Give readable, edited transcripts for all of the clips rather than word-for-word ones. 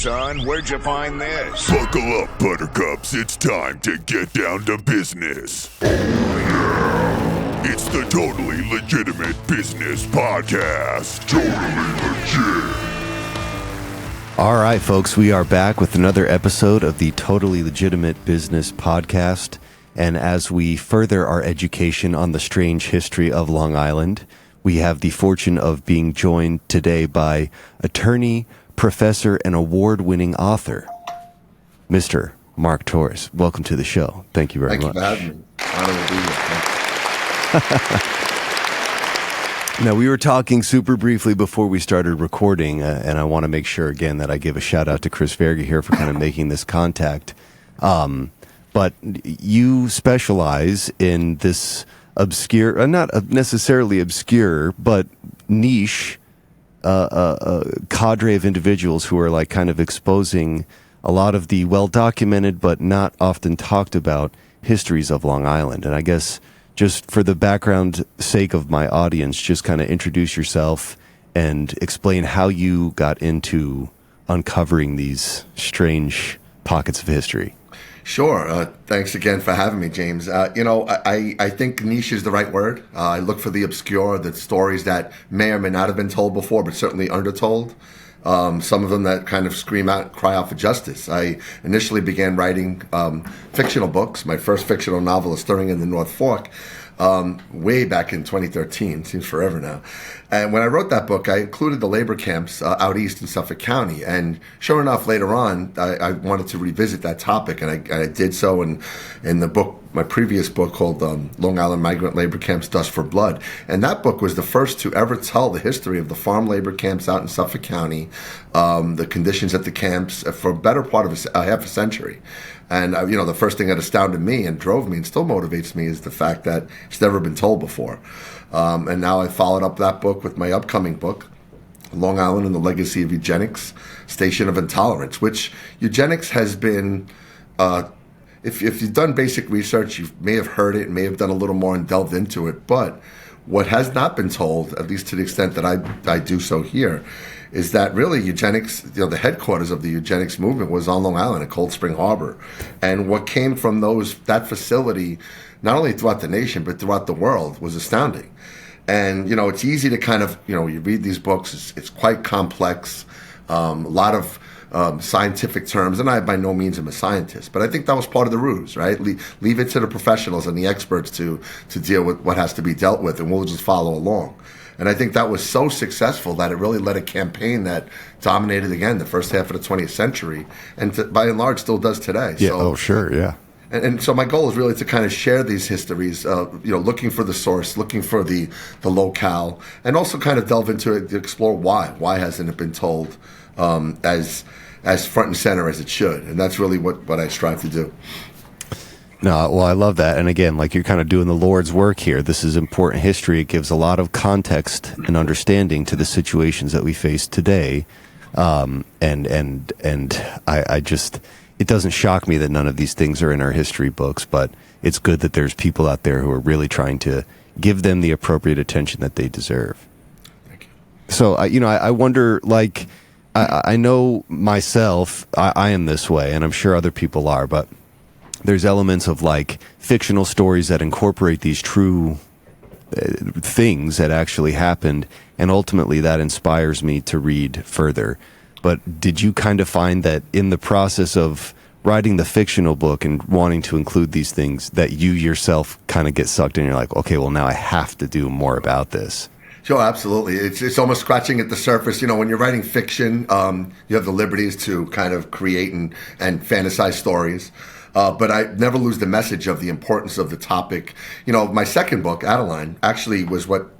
son. Where'd you find this? Buckle up, buttercups. It's time to get down to business. Oh, yeah. It's the Totally Legitimate Business Podcast. Totally legit. All right, folks, we are back with another episode of the Totally Legitimate Business Podcast. And as we further our education on the strange history of Long Island, we have the fortune of being joined today by attorney, professor, and award-winning author, Mr. Mark Torres. Welcome to the show. Thank you very much. Thank you for having me. Honor to be here. Now, we were talking super briefly before we started recording, and I want to make sure again that I give a shout out to Chris Verga here for kind of making this contact. But you specialize in this obscure, not necessarily obscure, but niche cadre of individuals who are like kind of exposing a lot of the well-documented but not often talked about histories of Long Island. And I guess just for the background sake of my audience, just kind of introduce yourself and explain how you got into uncovering these strange pockets of history. Sure. Thanks again for having me, James. I think niche is the right word. I look for the obscure, the stories that may or may not have been told before, but certainly undertold. Some of them that kind of cry out for justice. I initially began writing fictional books. My first fictional novel is Stirring in the North Fork, way back in 2013. Seems forever now. And when I wrote that book, I included the labor camps out east in Suffolk County. And sure enough, later on, I wanted to revisit that topic, and I did so in the book, my previous book called Long Island Migrant Labor Camps, Dust for Blood. And that book was the first to ever tell the history of the farm labor camps out in Suffolk County, the conditions at the camps for a better part of half a century. And, the first thing that astounded me and drove me and still motivates me is the fact that it's never been told before. And now I followed up that book with my upcoming book, Long Island and the Legacy of Eugenics, Station of Intolerance, which eugenics has been, if you've done basic research, you may have heard it, may have done a little more and delved into it. But what has not been told, at least to the extent that I do so here, is that really eugenics, the headquarters of the eugenics movement was on Long Island at Cold Spring Harbor. And what came from that facility, not only throughout the nation, but throughout the world, was astounding. And, it's easy to kind of, you read these books, it's quite complex, a lot of scientific terms, and I by no means am a scientist, but I think that was part of the ruse, right? Leave it to the professionals and the experts to deal with what has to be dealt with, and we'll just follow along. And I think that was so successful that it really led a campaign that dominated, again, the first half of the 20th century, and by and large still does today. Yeah, so, sure, yeah. And so my goal is really to kind of share these histories, looking for the source, looking for the locale, and also kind of delve into it to explore why. Why hasn't it been told as front and center as it should? And that's really what I strive to do. No, well, I love that. And again, like you're kind of doing the Lord's work here. This is important history. It gives a lot of context and understanding to the situations that we face today. And I just, it doesn't shock me that none of these things are in our history books, but it's good that there's people out there who are really trying to give them the appropriate attention that they deserve. Thank you. So, I wonder, like, I know myself, I am this way, and I'm sure other people are, but there's elements of like fictional stories that incorporate these true things that actually happened, and ultimately that inspires me to read further. But did you kind of find that in the process of writing the fictional book and wanting to include these things that you yourself kind of get sucked in and you're like, okay, well now I have to do more about this? Sure, absolutely. It's almost scratching at the surface. When you're writing fiction, you have the liberties to kind of create and fantasize stories. But I never lose the message of the importance of the topic. My second book, Adeline, actually was what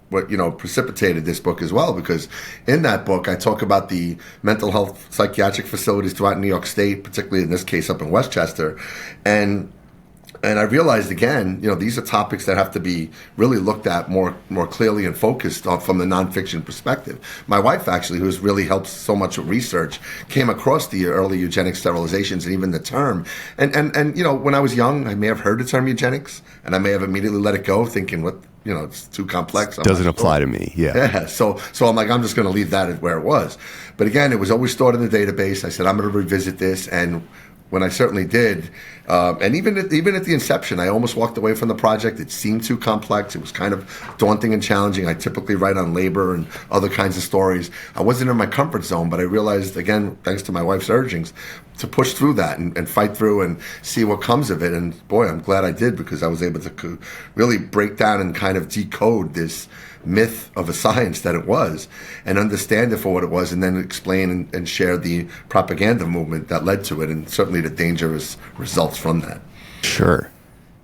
precipitated this book as well, because in that book, I talk about the mental health psychiatric facilities throughout New York State, particularly in this case up in Westchester. And And I realized again, these are topics that have to be really looked at more clearly and focused on from the nonfiction perspective. My wife, actually, who's really helped so much with research, came across the early eugenic sterilizations and even the term. And when I was young, I may have heard the term eugenics, and I may have immediately let it go, thinking, what, it's too complex. Doesn't apply to me. Yeah. So I'm like, I'm just going to leave that where it was. But again, it was always stored in the database. I said, I'm going to revisit this, and when I certainly did, and even at the inception, I almost walked away from the project. It seemed too complex. It was kind of daunting and challenging. I typically write on labor and other kinds of stories. I wasn't in my comfort zone, but I realized, again, thanks to my wife's urgings, to push through that and fight through and see what comes of it. And boy, I'm glad I did, because I was able to really break down and kind of decode this myth of a science that it was, and understand it for what it was, and then explain and share the propaganda movement that led to it, and certainly the dangerous results from that. Sure.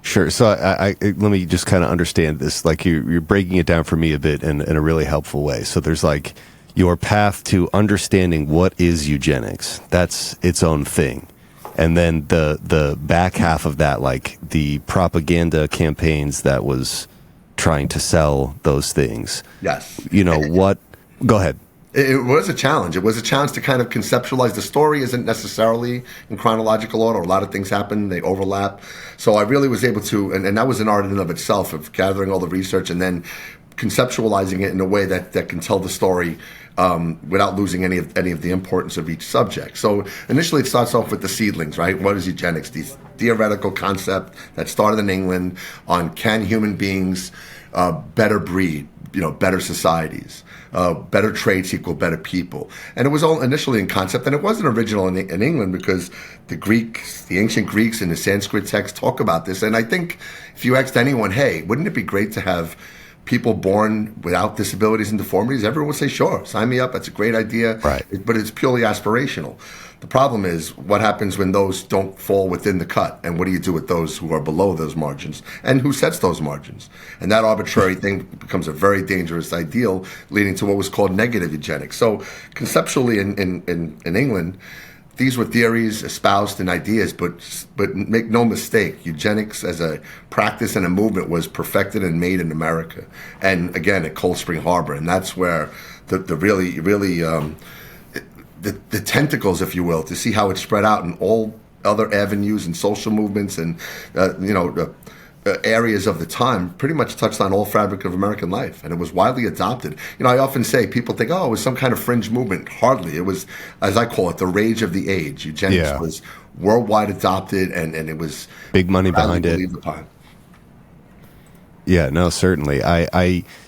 So I let me just kind of understand this. Like you're breaking it down for me a bit in a really helpful way. So there's like your path to understanding what is eugenics. That's its own thing. And then the back half of that, like the propaganda campaigns that was trying to sell those things. Yes. What? Go ahead. It was a challenge. It was a challenge to kind of conceptualize. The story isn't necessarily in chronological order. A lot of things happen. They overlap. So I really was able to, and that was an art in and of itself, of gathering all the research and then conceptualizing it in a way that can tell the story without losing any of the importance of each subject. So initially it starts off with the seedlings, right? What is eugenics? These theoretical concept that started in England on, can human beings better breed, better societies, better traits equal better people. And it was all initially in concept, and it wasn't original in England, because the ancient Greeks and the Sanskrit texts talk about this. And I think if you asked anyone, hey, wouldn't it be great to have people born without disabilities and deformities, everyone would say, sure, sign me up. That's a great idea. Right. But it's purely aspirational. The problem is, what happens when those don't fall within the cut? And what do you do with those who are below those margins? And who sets those margins? And that arbitrary thing becomes a very dangerous ideal, leading to what was called negative eugenics. So conceptually in England, these were theories espoused and ideas, but make no mistake, eugenics as a practice and a movement was perfected and made in America. And again, at Cold Spring Harbor. And that's where the tentacles, if you will, to see how it spread out in all other avenues and social movements and, areas of the time, pretty much touched on all fabric of American life. And it was widely adopted. I often say, people think, oh, it was some kind of fringe movement. Hardly. It was, as I call it, the rage of the age. Eugenics was worldwide adopted, and it was big money behind it. Upon. Yeah, no, certainly.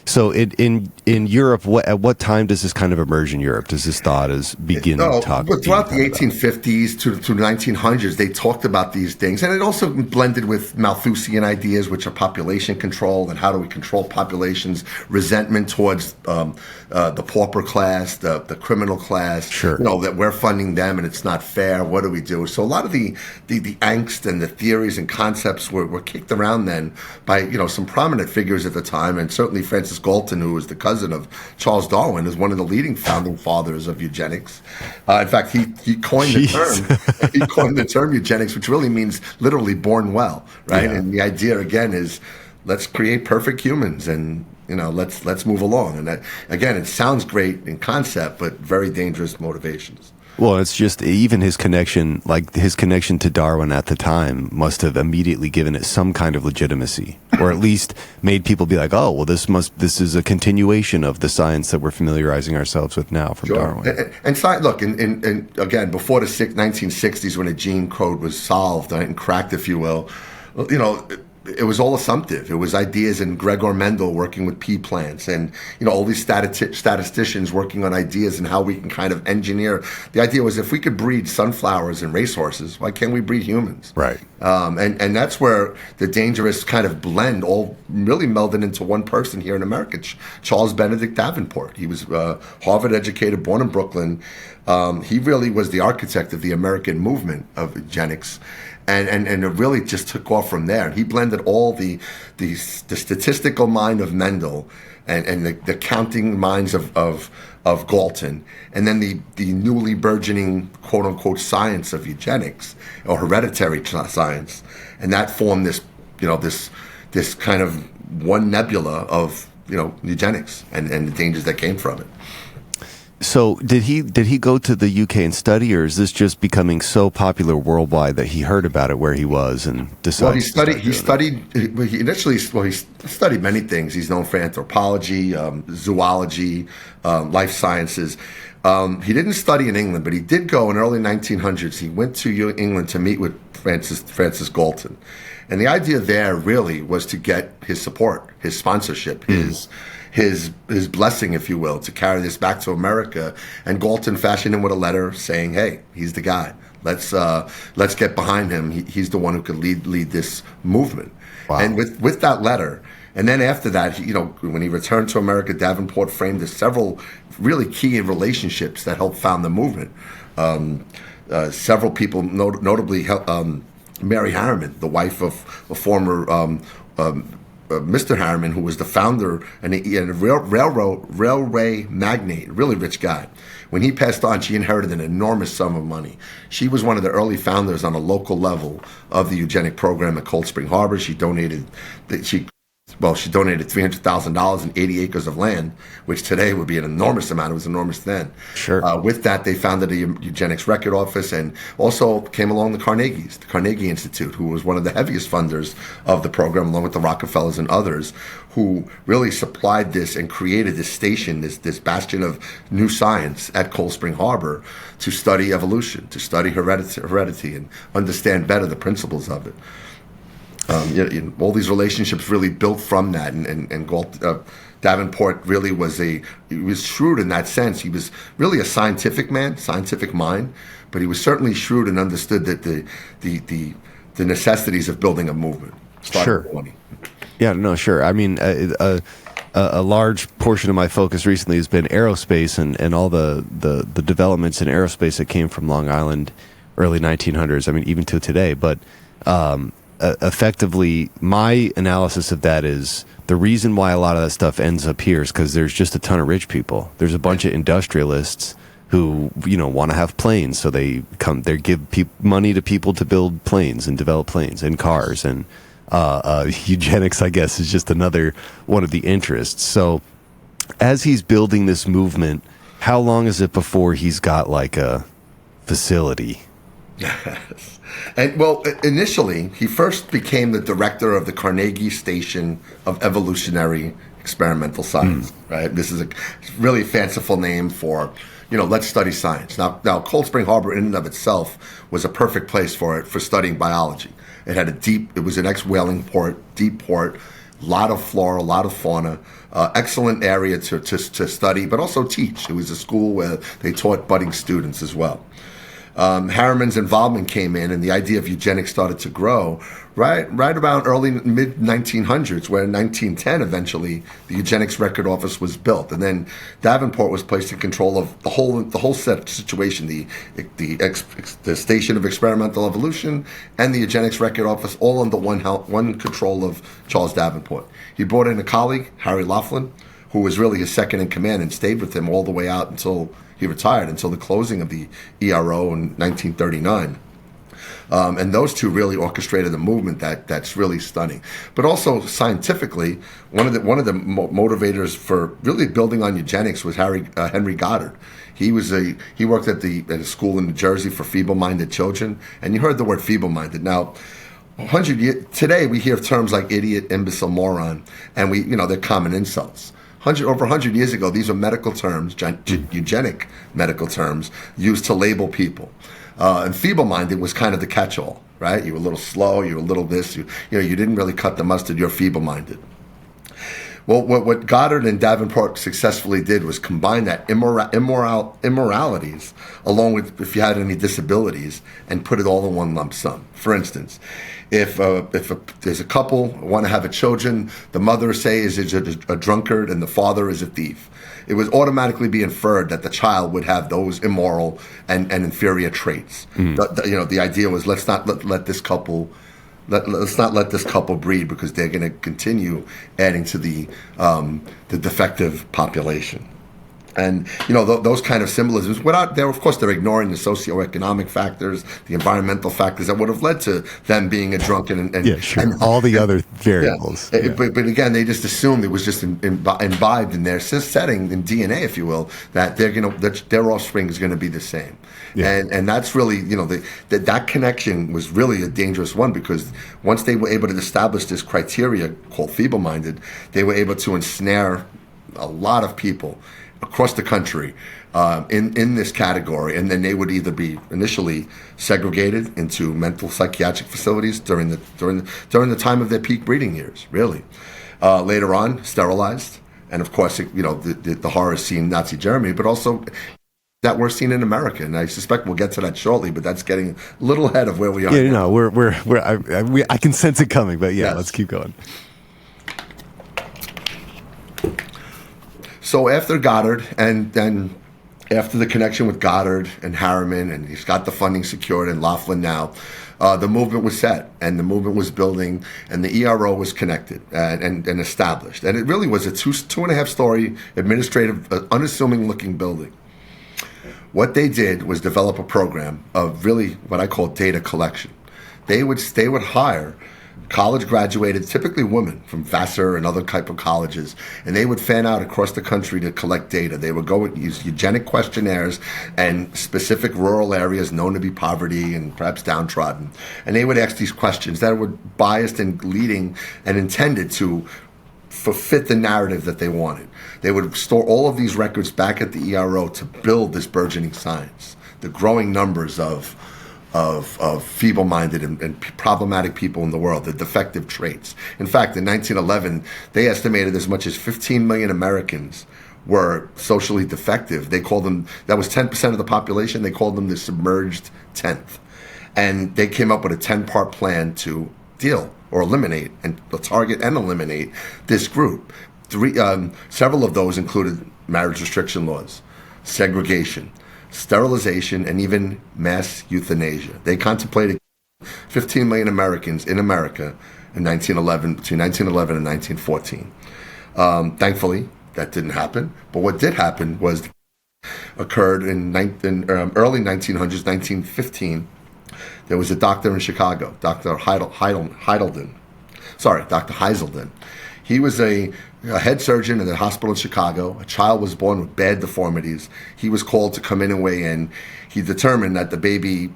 So in Europe, at what time does this kind of emerge in Europe? Does this thought begin talking? But throughout the 1850s to the 1900s, they talked about these things, and it also blended with Malthusian ideas, which are population control and how do we control populations, resentment towards the pauper class, the criminal class. Sure. That we're funding them and it's not fair. What do we do? So a lot of the angst and the theories and concepts were kicked around then by some prominent figures at the time, and certainly Francis Galton, who was the cousin of Charles Darwin, is one of the leading founding fathers of eugenics. In fact, he coined the term. He coined the term eugenics, which really means literally born well, right? Yeah. And the idea again is, let's create perfect humans, and let's move along. And that, again, it sounds great in concept, but very dangerous motivations. Well, it's just even his connection to Darwin at the time must have immediately given it some kind of legitimacy, or at least made people be like, oh, well, this is a continuation of the science that we're familiarizing ourselves with now from Darwin. And look, and again, before the 1960s, when a gene code was solved, right, and cracked, if you will, it was all assumptive. It was ideas, and Gregor Mendel working with pea plants, and all these statisticians working on ideas and how we can kind of engineer. The idea was, if we could breed sunflowers and racehorses, why can't we breed humans? Right. And that's where the dangerous kind of blend all really melded into one person here in America, Charles Benedict Davenport. He was Harvard educated, born in Brooklyn. He really was the architect of the American movement of eugenics. And it really just took off from there. He blended all the statistical mind of Mendel and the counting minds of of Galton, and then the newly burgeoning quote unquote science of eugenics or hereditary science, and that formed this this kind of one nebula of eugenics and the dangers that came from it. So did he go to the UK and study, or is this just becoming so popular worldwide that he heard about it where he was and decided? Well, he studied many things. He's known for anthropology, zoology, life sciences. He didn't study in England, but he did go in early 1900s. He went to England to meet with Francis Galton. And the idea there really was to get his support, his sponsorship, his blessing, if you will, to carry this back to America. And Galton fashioned him with a letter saying, "Hey, he's the guy. Let's get behind him. He's the one who could lead this movement." Wow. And with that letter, and then after that, when he returned to America, Davenport framed several really key relationships that helped found the movement. Several people, notably Mary Harriman, the wife of a former Mr. Harriman, who was the founder and a railway magnate, really rich guy. When he passed on, she inherited an enormous sum of money. She was one of the early founders on a local level of the eugenic program at Cold Spring Harbor. She donated $300,000 and 80 acres of land, which today would be an enormous amount. It was enormous then. Sure. With that, they founded a eugenics record office, and also came along the Carnegie Institute, who was one of the heaviest funders of the program, along with the Rockefellers and others, who really supplied this and created this station, this bastion of new science at Cold Spring Harbor to study evolution, to study heredity, and understand better the principles of it. All these relationships really built from that, and Davenport really was shrewd in that sense. He was really a scientific man, scientific mind, but he was certainly shrewd and understood that the necessities of building a movement. Sure. Yeah, no, sure. I mean, a large portion of my focus recently has been aerospace and all the developments in aerospace that came from Long Island, early 1900s. I mean, even to today, but. Effectively, my analysis of that is the reason why a lot of that stuff ends up here is because there's just a ton of rich people. There's a bunch of industrialists who want to have planes, so they give money to people to build planes and develop planes and cars, and eugenics, I guess, is just another one of the interests. So as he's building this movement, how long is it before he's got like a facility? Yes. And initially, he first became the director of the Carnegie Station of Evolutionary Experimental Science. Right. This is a really fanciful name for, let's study science. Now, Cold Spring Harbor, in and of itself, was a perfect place for studying biology. It had it was an ex-whaling port, deep port, a lot of flora, a lot of fauna. Excellent area to study, but also teach. It was a school where they taught budding students as well. Harriman's involvement came in, and the idea of eugenics started to grow right around early mid-1900s, where in 1910 eventually the eugenics record office was built, and then Davenport was placed in control of the whole situation, the Station of Experimental Evolution and the eugenics record office, all under one control of Charles Davenport. He brought in a colleague, Harry Laughlin, who was really his second in command and stayed with him all the way out until he retired, until the closing of the ERO in 1939. And those two really orchestrated a movement that's really stunning. But also scientifically, one of the motivators for really building on eugenics was Henry Goddard. He worked at a school in New Jersey for feeble-minded children, and you heard the word feeble-minded. Now, 100 years today, we hear terms like idiot, imbecile, moron, and they're common insults. Over 100 years ago, these are medical terms, eugenic medical terms, used to label people. And feeble-minded was kind of the catch-all, right? You were a little slow, you were a little this, you didn't really cut the mustard, you're feeble-minded. Well, what Goddard and Davenport successfully did was combine that immoralities along with if you had any disabilities and put it all in one lump sum. For instance, if there's a couple want to have children, the mother is a drunkard and the father is a thief. It would automatically be inferred that the child would have those immoral and inferior traits. The idea was let's not let this couple breed, because they're going to continue adding to the defective population. And, those kind of symbolisms, of course, they're ignoring the socioeconomic factors, the environmental factors that would have led to them being a drunken and all the other variables. Yeah. But again, they just assumed it was just imbibed in their setting, in DNA, if you will, that their offspring is going to be the same. Yeah. And that's really, that connection was really a dangerous one, because once they were able to establish this criteria called feeble-minded, they were able to ensnare a lot of people across the country in this category, and then they would either be initially segregated into mental psychiatric facilities during the time of their peak breeding years. Really, later on, sterilized, and of course, the horrors seen in Nazi Germany, but also that we're seeing in America, and I suspect we'll get to that shortly. But that's getting a little ahead of where we are. Yeah, no, I can sense it coming, but yeah, yes. Let's keep going. So after Goddard, and then after the connection with Goddard and Harriman, and he's got the funding secured, and Laughlin now, the movement was set, and the movement was building, and the ERO was connected and established. And it really was a two and a half story administrative, unassuming looking building. What they did was develop a program of really what I call data collection. They would hire college graduated, typically women from Vassar and other type of colleges, and they would fan out across the country to collect data. They would go and use eugenic questionnaires and specific rural areas known to be poverty and perhaps downtrodden, and they would ask these questions that were biased and leading and intended to fit the narrative that they wanted. They would store all of these records back at the ERO to build this burgeoning science, the growing numbers of feeble-minded and problematic people in the world, the defective traits. In fact, in 1911, they estimated as much as 15 million Americans were socially defective. They called them, that was 10% of the population, they called them the submerged 10th. And they came up with a 10-part plan to deal or eliminate and target and eliminate this group. Several of those included marriage restriction laws, segregation, sterilization, and even mass euthanasia. They contemplated 15 million Americans in America in 1911, between 1911 and 1914. Thankfully, that didn't happen. But what did happen was occurred in early 1900s, 1915. There was a doctor in Chicago, Dr. Heiselden. He was a head surgeon in the hospital in Chicago. A child was born with bad deformities. He was called to come in and weigh in. He determined that the baby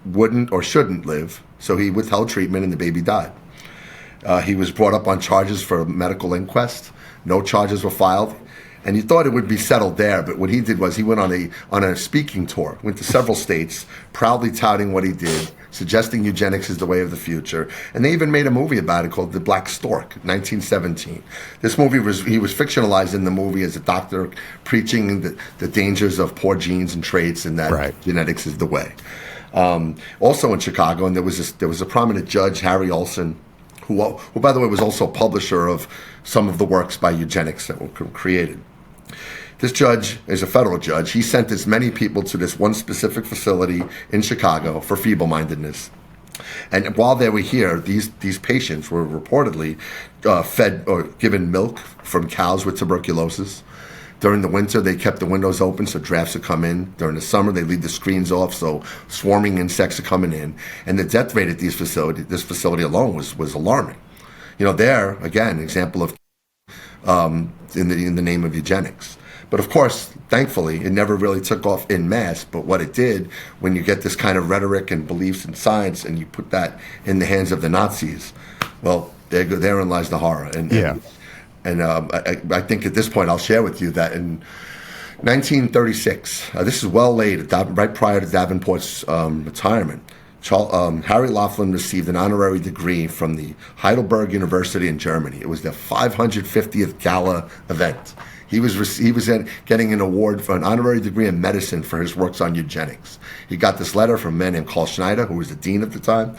wouldn't or shouldn't live, so he withheld treatment and the baby died. He was brought up on charges for a medical inquest. No charges were filed. And you thought it would be settled there, but what he did was he went on a speaking tour, went to several states, proudly touting what he did, suggesting eugenics is the way of the future. And they even made a movie about it called The Black Stork, 1917. This movie he was fictionalized in the movie as a doctor preaching the dangers of poor genes and traits, and that genetics is the way. Also in Chicago, and there was a prominent judge, Harry Olson, who by the way was also a publisher of some of the works by eugenics that were created. This judge is a federal judge. He sent as many people to this one specific facility in Chicago for feeble-mindedness. And while they were here, these patients were reportedly fed or given milk from cows with tuberculosis. During the winter, they kept the windows open so drafts would come in. During the summer, they leave the screens off so swarming insects are coming in. And the death rate at this facility alone was alarming. There, again, example of in the name of eugenics. But of course, thankfully, it never really took off en masse. But what it did, when you get this kind of rhetoric and beliefs in science and you put that in the hands of the Nazis, well, therein lies the horror. I think at this point I'll share with you that in 1936, this is well late, right prior to Davenport's retirement, Harry Laughlin received an honorary degree from the Heidelberg University in Germany. It was their 550th gala event. He was getting an award for an honorary degree in medicine for his works on eugenics. He got this letter from a man named Carl Schneider, who was the dean at the time.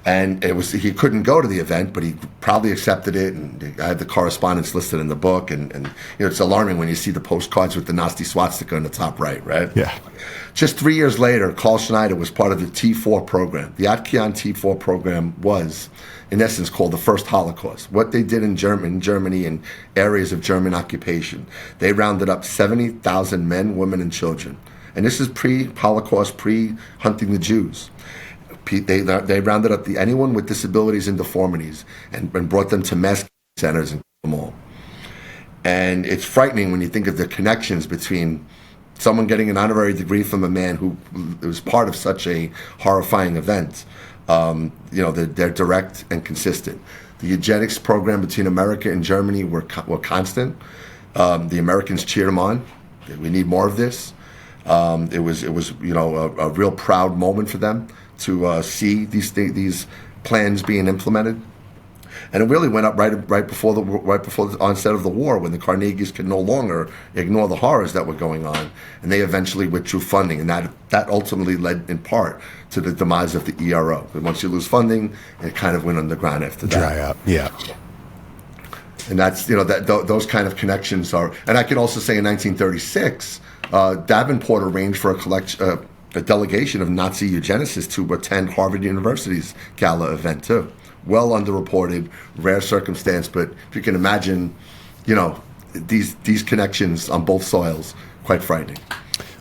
And he couldn't go to the event, but he proudly accepted it, and I had the correspondence listed in the book. And it's alarming when you see the postcards with the Nazi swastika in the top right? Yeah. Just 3 years later, Carl Schneider was part of the T4 program. The Atkian T4 program was, in essence, called the first Holocaust. What they did in Germany and areas of German occupation, they rounded up 70,000 men, women, and children. And this is pre-Holocaust, pre-hunting the Jews. They rounded up anyone with disabilities and deformities and brought them to mass centers and killed them all. And it's frightening when you think of the connections between someone getting an honorary degree from a man who was part of such a horrifying event. They're direct and consistent. The eugenics program between America and Germany were constant. The Americans cheered them on. We need more of this. It was a real proud moment for them to see these plans being implemented, and it really went up right before the onset of the war, when the Carnegies could no longer ignore the horrors that were going on, and they eventually withdrew funding, and that ultimately led in part to the demise of the ERO. And once you lose funding, it kind of went underground after that. Dry up, yeah. And that's those kind of connections are. And I can also say in 1936, Davenport arranged for a delegation of Nazi eugenicists to attend Harvard University's gala event too. Well underreported, rare circumstance, but if you can imagine, these connections on both soils, quite frightening.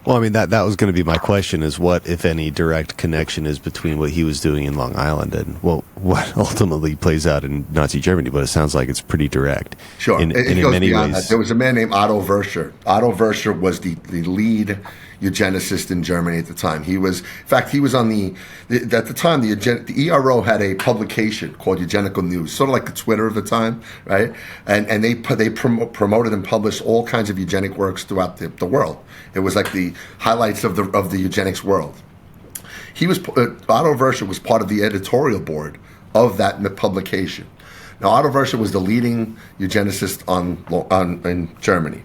Well, I mean, that was going to be my question, is what, if any, direct connection is between what he was doing in Long Island and, what ultimately plays out in Nazi Germany, but it sounds like it's pretty direct. Sure. In many ways. That. There was a man named Otto Verscher. Otto Verscher was the lead eugenicist in Germany at the time. He was at the time, the ERO had a publication called Eugenical News, sort of like the Twitter of the time, right? And they promoted and published all kinds of eugenic works throughout the world. It was like the highlights of the eugenics world. Otto Verscher was part of the editorial board of that publication. Now, Otto Verscher was the leading eugenicist in Germany.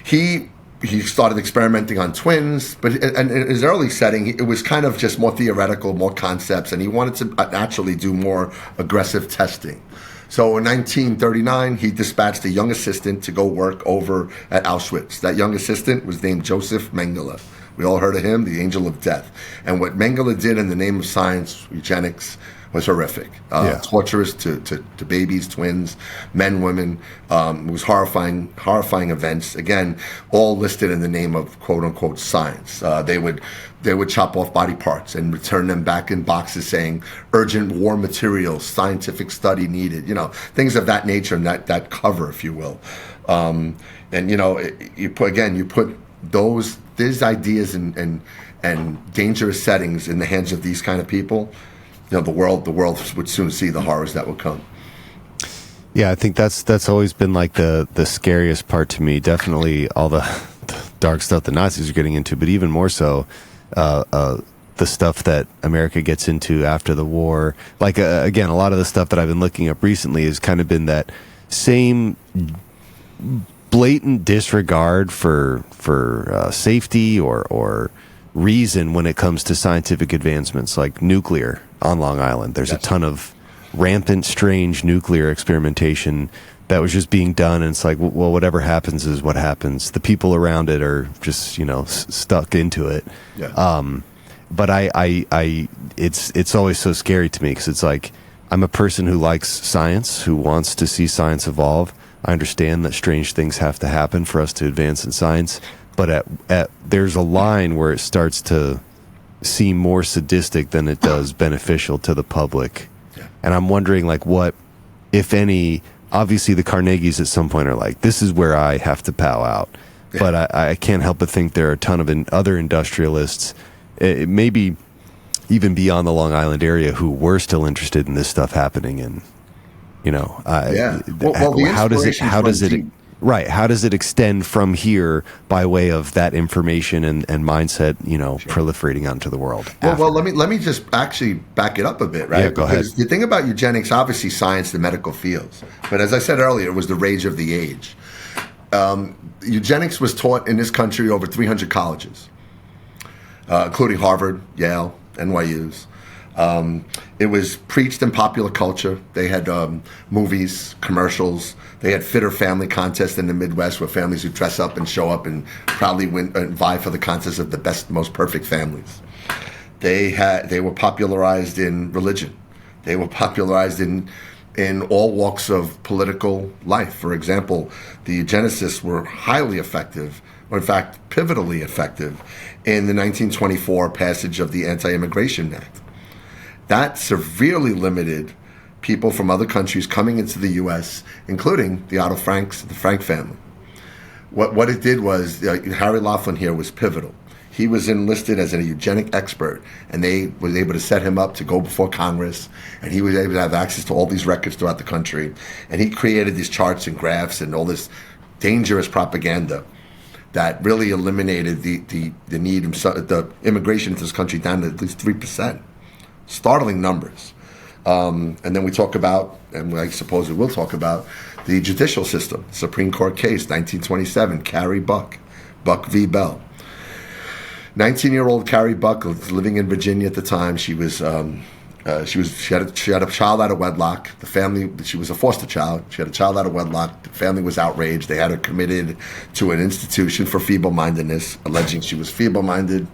He started experimenting on twins, but in his early setting, it was kind of just more theoretical, more concepts, and he wanted to actually do more aggressive testing. So in 1939, he dispatched a young assistant to go work over at Auschwitz. That young assistant was named Joseph Mengele. We all heard of him, the angel of death. And what Mengele did in the name of science, eugenics, was horrific. Torturous to babies, twins, men, women. It was horrifying events. Again, all listed in the name of quote unquote science. They would chop off body parts and return them back in boxes saying urgent war materials, scientific study needed, things of that nature, and that cover, if you will. You put these ideas and dangerous settings in the hands of these kind of people. The world would soon see the horrors that would come. Yeah, I think that's always been like the scariest part to me. Definitely all the dark stuff the Nazis are getting into, but even more so, the stuff that America gets into after the war. Like again, a lot of the stuff that I've been looking up recently has kind of been that same blatant disregard for safety or reason when it comes to scientific advancements, like nuclear on Long Island. There's a ton of rampant, strange nuclear experimentation that was just being done, and it's like, well, whatever happens is what happens. The people around it are just, stuck into it. Yeah. But it's always so scary to me, because it's like, I'm a person who likes science, who wants to see science evolve. I understand that strange things have to happen for us to advance in science, but there's a line where it starts to seem more sadistic than it does beneficial to the public. Yeah. And I'm wondering, like, what, if any, obviously the Carnegies at some point are like, this is where I have to pow out. Yeah. But I can't help but think there are a ton of other industrialists, maybe even beyond the Long Island area, who were still interested in this stuff happening. And, how does it Right. How does it extend from here by way of that information and mindset, proliferating out into the world? Well, let me just actually back it up a bit, right? Yeah, go ahead. You think about eugenics, obviously science, the medical fields. But as I said earlier, it was the rage of the age. Eugenics was taught in this country over 300 colleges, including Harvard, Yale, NYU's. It was preached in popular culture. They had movies, commercials. They had fit or family contests in the Midwest where families would dress up and show up and proudly win and vie for the contest of the best, most perfect families. They were popularized in religion. They were popularized in all walks of political life. For example, the eugenicists were highly effective, or in fact, pivotally effective, in the 1924 passage of the Anti-Immigration Act. That severely limited people from other countries coming into the U.S., including the Otto Franks, the Frank family. What it did was, Harry Laughlin here was pivotal. He was enlisted as a eugenic expert, and they were able to set him up to go before Congress, and he was able to have access to all these records throughout the country. And he created these charts and graphs and all this dangerous propaganda that really eliminated the need of the immigration into this country down to at least 3%. Startling numbers. And then we talk about, and I suppose we will talk about, the judicial system. Supreme Court case, 1927, Carrie Buck v. Bell. 19-year-old Carrie Buck was living in Virginia at the time. She had a child out of wedlock. The family, she was a foster child. She had a child out of wedlock. The family was outraged. They had her committed to an institution for feeble-mindedness, alleging she was feeble-minded,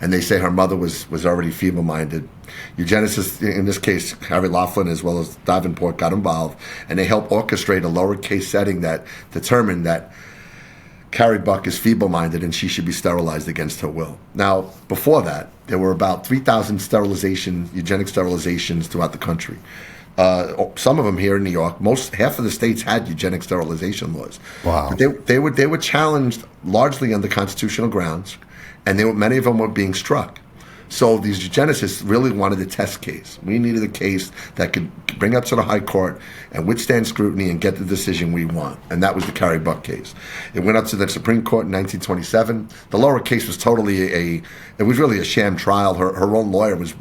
and they say her mother was already feeble-minded. Eugenicists, in this case, Harry Laughlin as well as Davenport, got involved, and they helped orchestrate a lowercase setting that determined that Carrie Buck is feeble-minded and she should be sterilized against her will. Now, before that, there were about 3,000 eugenic sterilizations throughout the country. Some of them here in New York. Half of the states had eugenic sterilization laws. Wow. But they were challenged largely on the constitutional grounds, and many of them were being struck. So these eugenicists really wanted a test case. We needed a case that could bring up to the high court and withstand scrutiny and get the decision we want. And that was the Carrie Buck case. It went up to the Supreme Court in 1927. The lower case was totally it was really a sham trial. Her own lawyer was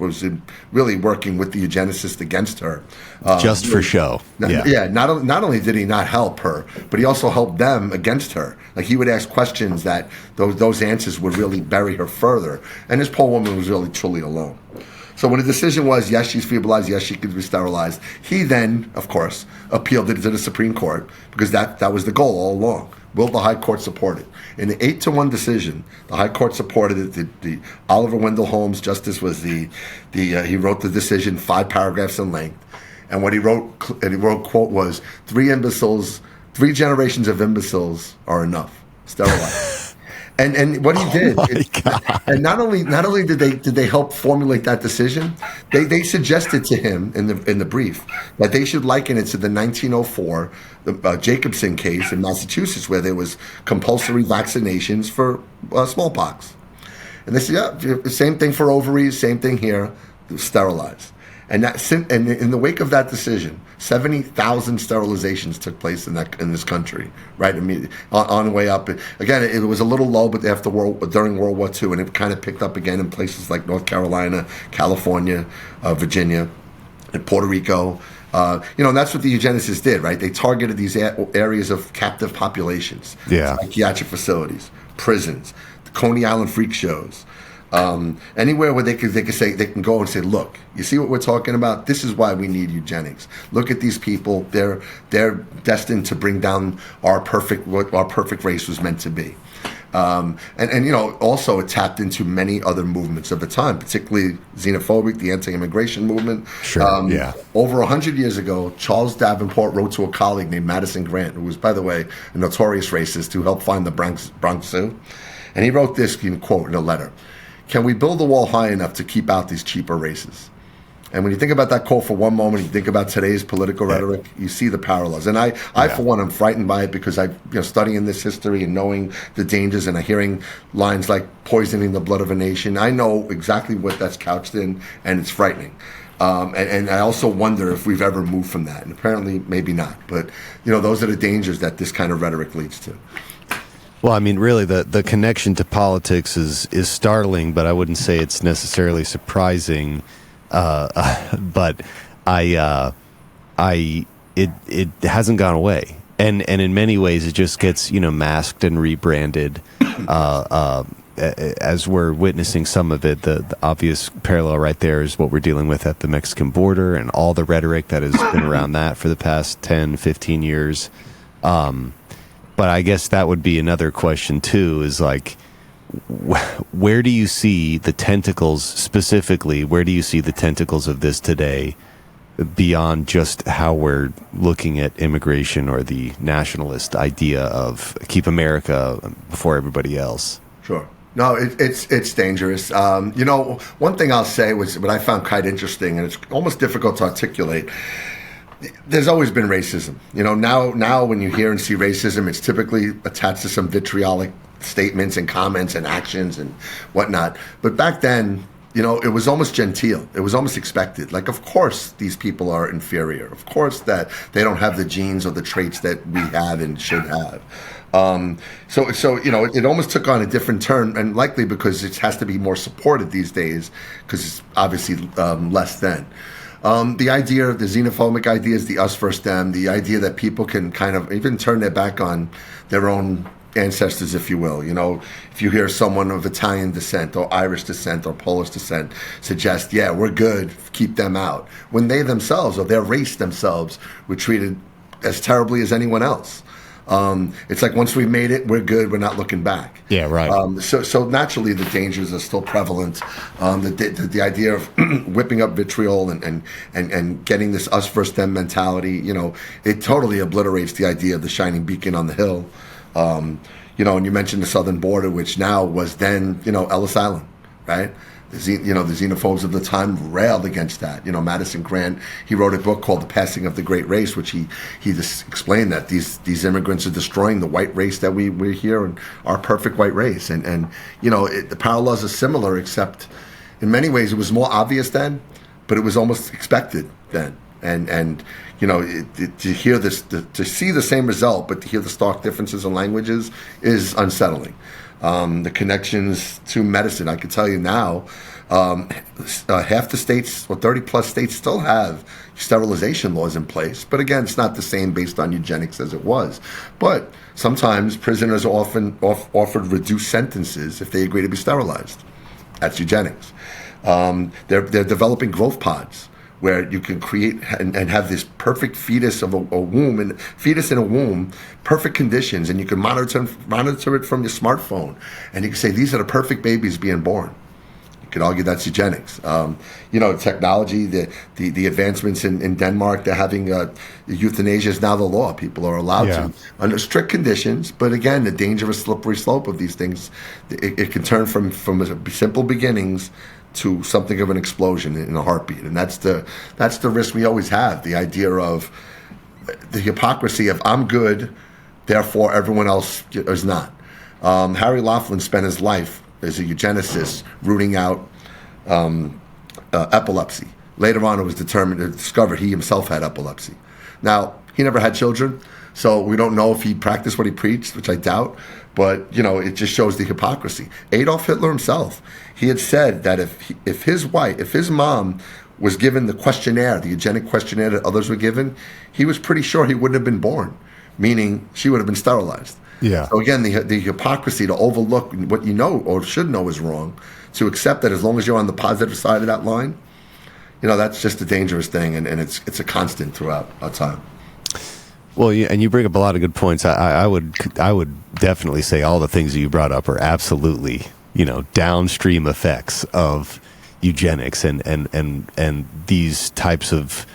really working with the eugenicists against her. Just for show. Yeah. Not only did he not help her, but he also helped them against her. Like, he would ask questions that those answers would really bury her further. And this poor woman was really truly alone. So when the decision was, yes, she's feeblized, yes, she could be sterilized, he then, of course, appealed it to the Supreme Court, because that was the goal all along. Will the High Court support it? In the 8-1 decision, the High Court supported it. The Oliver Wendell Holmes justice was he wrote the decision 5 paragraphs in length, and what he wrote quote was, 3 generations of imbeciles are enough. Sterilized. And what he did, and not only did they help formulate that decision, they suggested to him in the brief that they should liken it to the 1904 Jacobson case in Massachusetts, where there was compulsory vaccinations for smallpox. And they said, yeah, same thing for ovaries, same thing here, sterilized. And in the wake of that decision, 70,000 sterilizations took place in this country, right? I mean, on the way up. Again, it was a little low, but during World War II, and it kind of picked up again in places like North Carolina, California, Virginia, and Puerto Rico. And that's what the eugenicists did, right? They targeted these areas of captive populations, psychiatric facilities, prisons, the Coney Island freak shows. Anywhere where they can go and say, look, you see what we're talking about? This is why we need eugenics. Look at these people; they're destined to bring down what our perfect race was meant to be. Also it tapped into many other movements of the time, particularly xenophobic, the anti-immigration movement. Sure. Over 100 years ago, Charles Davenport wrote to a colleague named Madison Grant, who was, by the way, a notorious racist who helped find the Bronx Zoo, and he wrote this quote in a letter. Can we build a wall high enough to keep out these cheaper races? And when you think about that quote for one moment, you think about today's political rhetoric, you see the parallels. And I for one, am frightened by it, because studying this history and knowing the dangers, and hearing lines like poisoning the blood of a nation, I know exactly what that's couched in, and it's frightening. And I also wonder if we've ever moved from that. And apparently, maybe not. But, those are the dangers that this kind of rhetoric leads to. Well, I mean, really, the connection to politics is startling, but I wouldn't say it's necessarily surprising. But it hasn't gone away, and in many ways, it just gets masked and rebranded. as we're witnessing some of it, the obvious parallel right there is what we're dealing with at the Mexican border and all the rhetoric that has been around that for the past 10, 15 years. But I guess that would be another question too, is like, where do you see the tentacles specifically? Where do you see the tentacles of this today beyond just how we're looking at immigration or the nationalist idea of keep America before everybody else? Sure. No, it's dangerous. One thing I'll say was what I found quite interesting, and it's almost difficult to articulate. There's always been racism. Now when you hear and see racism, it's typically attached to some vitriolic statements and comments and actions and whatnot. But back then, it was almost genteel. It was almost expected. Like, of course, these people are inferior. Of course that they don't have the genes or the traits that we have and should have. So it almost took on a different turn, and likely because it has to be more supported these days, because it's obviously less than. The idea of the xenophobic ideas, the us versus them, the idea that people can kind of even turn their back on their own ancestors, if you will. If you hear someone of Italian descent or Irish descent or Polish descent suggest, yeah, we're good, keep them out, when they themselves or their race themselves were treated as terribly as anyone else. It's like once we've made it, we're good. We're not looking back. Yeah, right. So naturally, the dangers are still prevalent. The idea of whipping up vitriol and getting this us versus them mentality, it totally obliterates the idea of the shining beacon on the hill. And you mentioned the southern border, which now was then, Ellis Island, right? The xenophobes of the time railed against that. Madison Grant, he wrote a book called The Passing of the Great Race, which he just explained that these immigrants are destroying the white race that we're here and our perfect white race. And the parallels are similar, except in many ways it was more obvious then, but it was almost expected then. And to hear this, to see the same result, but to hear the stark differences in languages is unsettling. The connections to medicine, I can tell you now, half the states, or 30 plus states, still have sterilization laws in place. But again, it's not the same based on eugenics as it was. But sometimes prisoners are often offered reduced sentences if they agree to be sterilized. That's eugenics. They're developing growth pods, where you can create and have this perfect fetus of a womb, and fetus in a womb, perfect conditions, and you can monitor it from your smartphone, and you can say these are the perfect babies being born. You could argue that's eugenics. Technology, the advancements in Denmark, they're having euthanasia is now the law. People are allowed to under strict conditions, but again, the dangerous slippery slope of these things, it can turn from simple beginnings to something of an explosion in a heartbeat. And that's the risk we always have, the idea of the hypocrisy of I'm good, therefore everyone else is not. Harry Laughlin spent his life as a eugenicist rooting out epilepsy. Later on, it was discovered he himself had epilepsy. Now, he never had children, so we don't know if he practiced what he preached, which I doubt. But, it just shows the hypocrisy. Adolf Hitler himself, he had said that if his mom was given the questionnaire, the eugenic questionnaire that others were given, he was pretty sure he wouldn't have been born, meaning she would have been sterilized. Yeah. So again, the hypocrisy to overlook what you know or should know is wrong, to accept that as long as you're on the positive side of that line, that's just a dangerous thing, and it's a constant throughout our time. Well, and you bring up a lot of good points. I would definitely say all the things that you brought up are absolutely, downstream effects of eugenics and these types of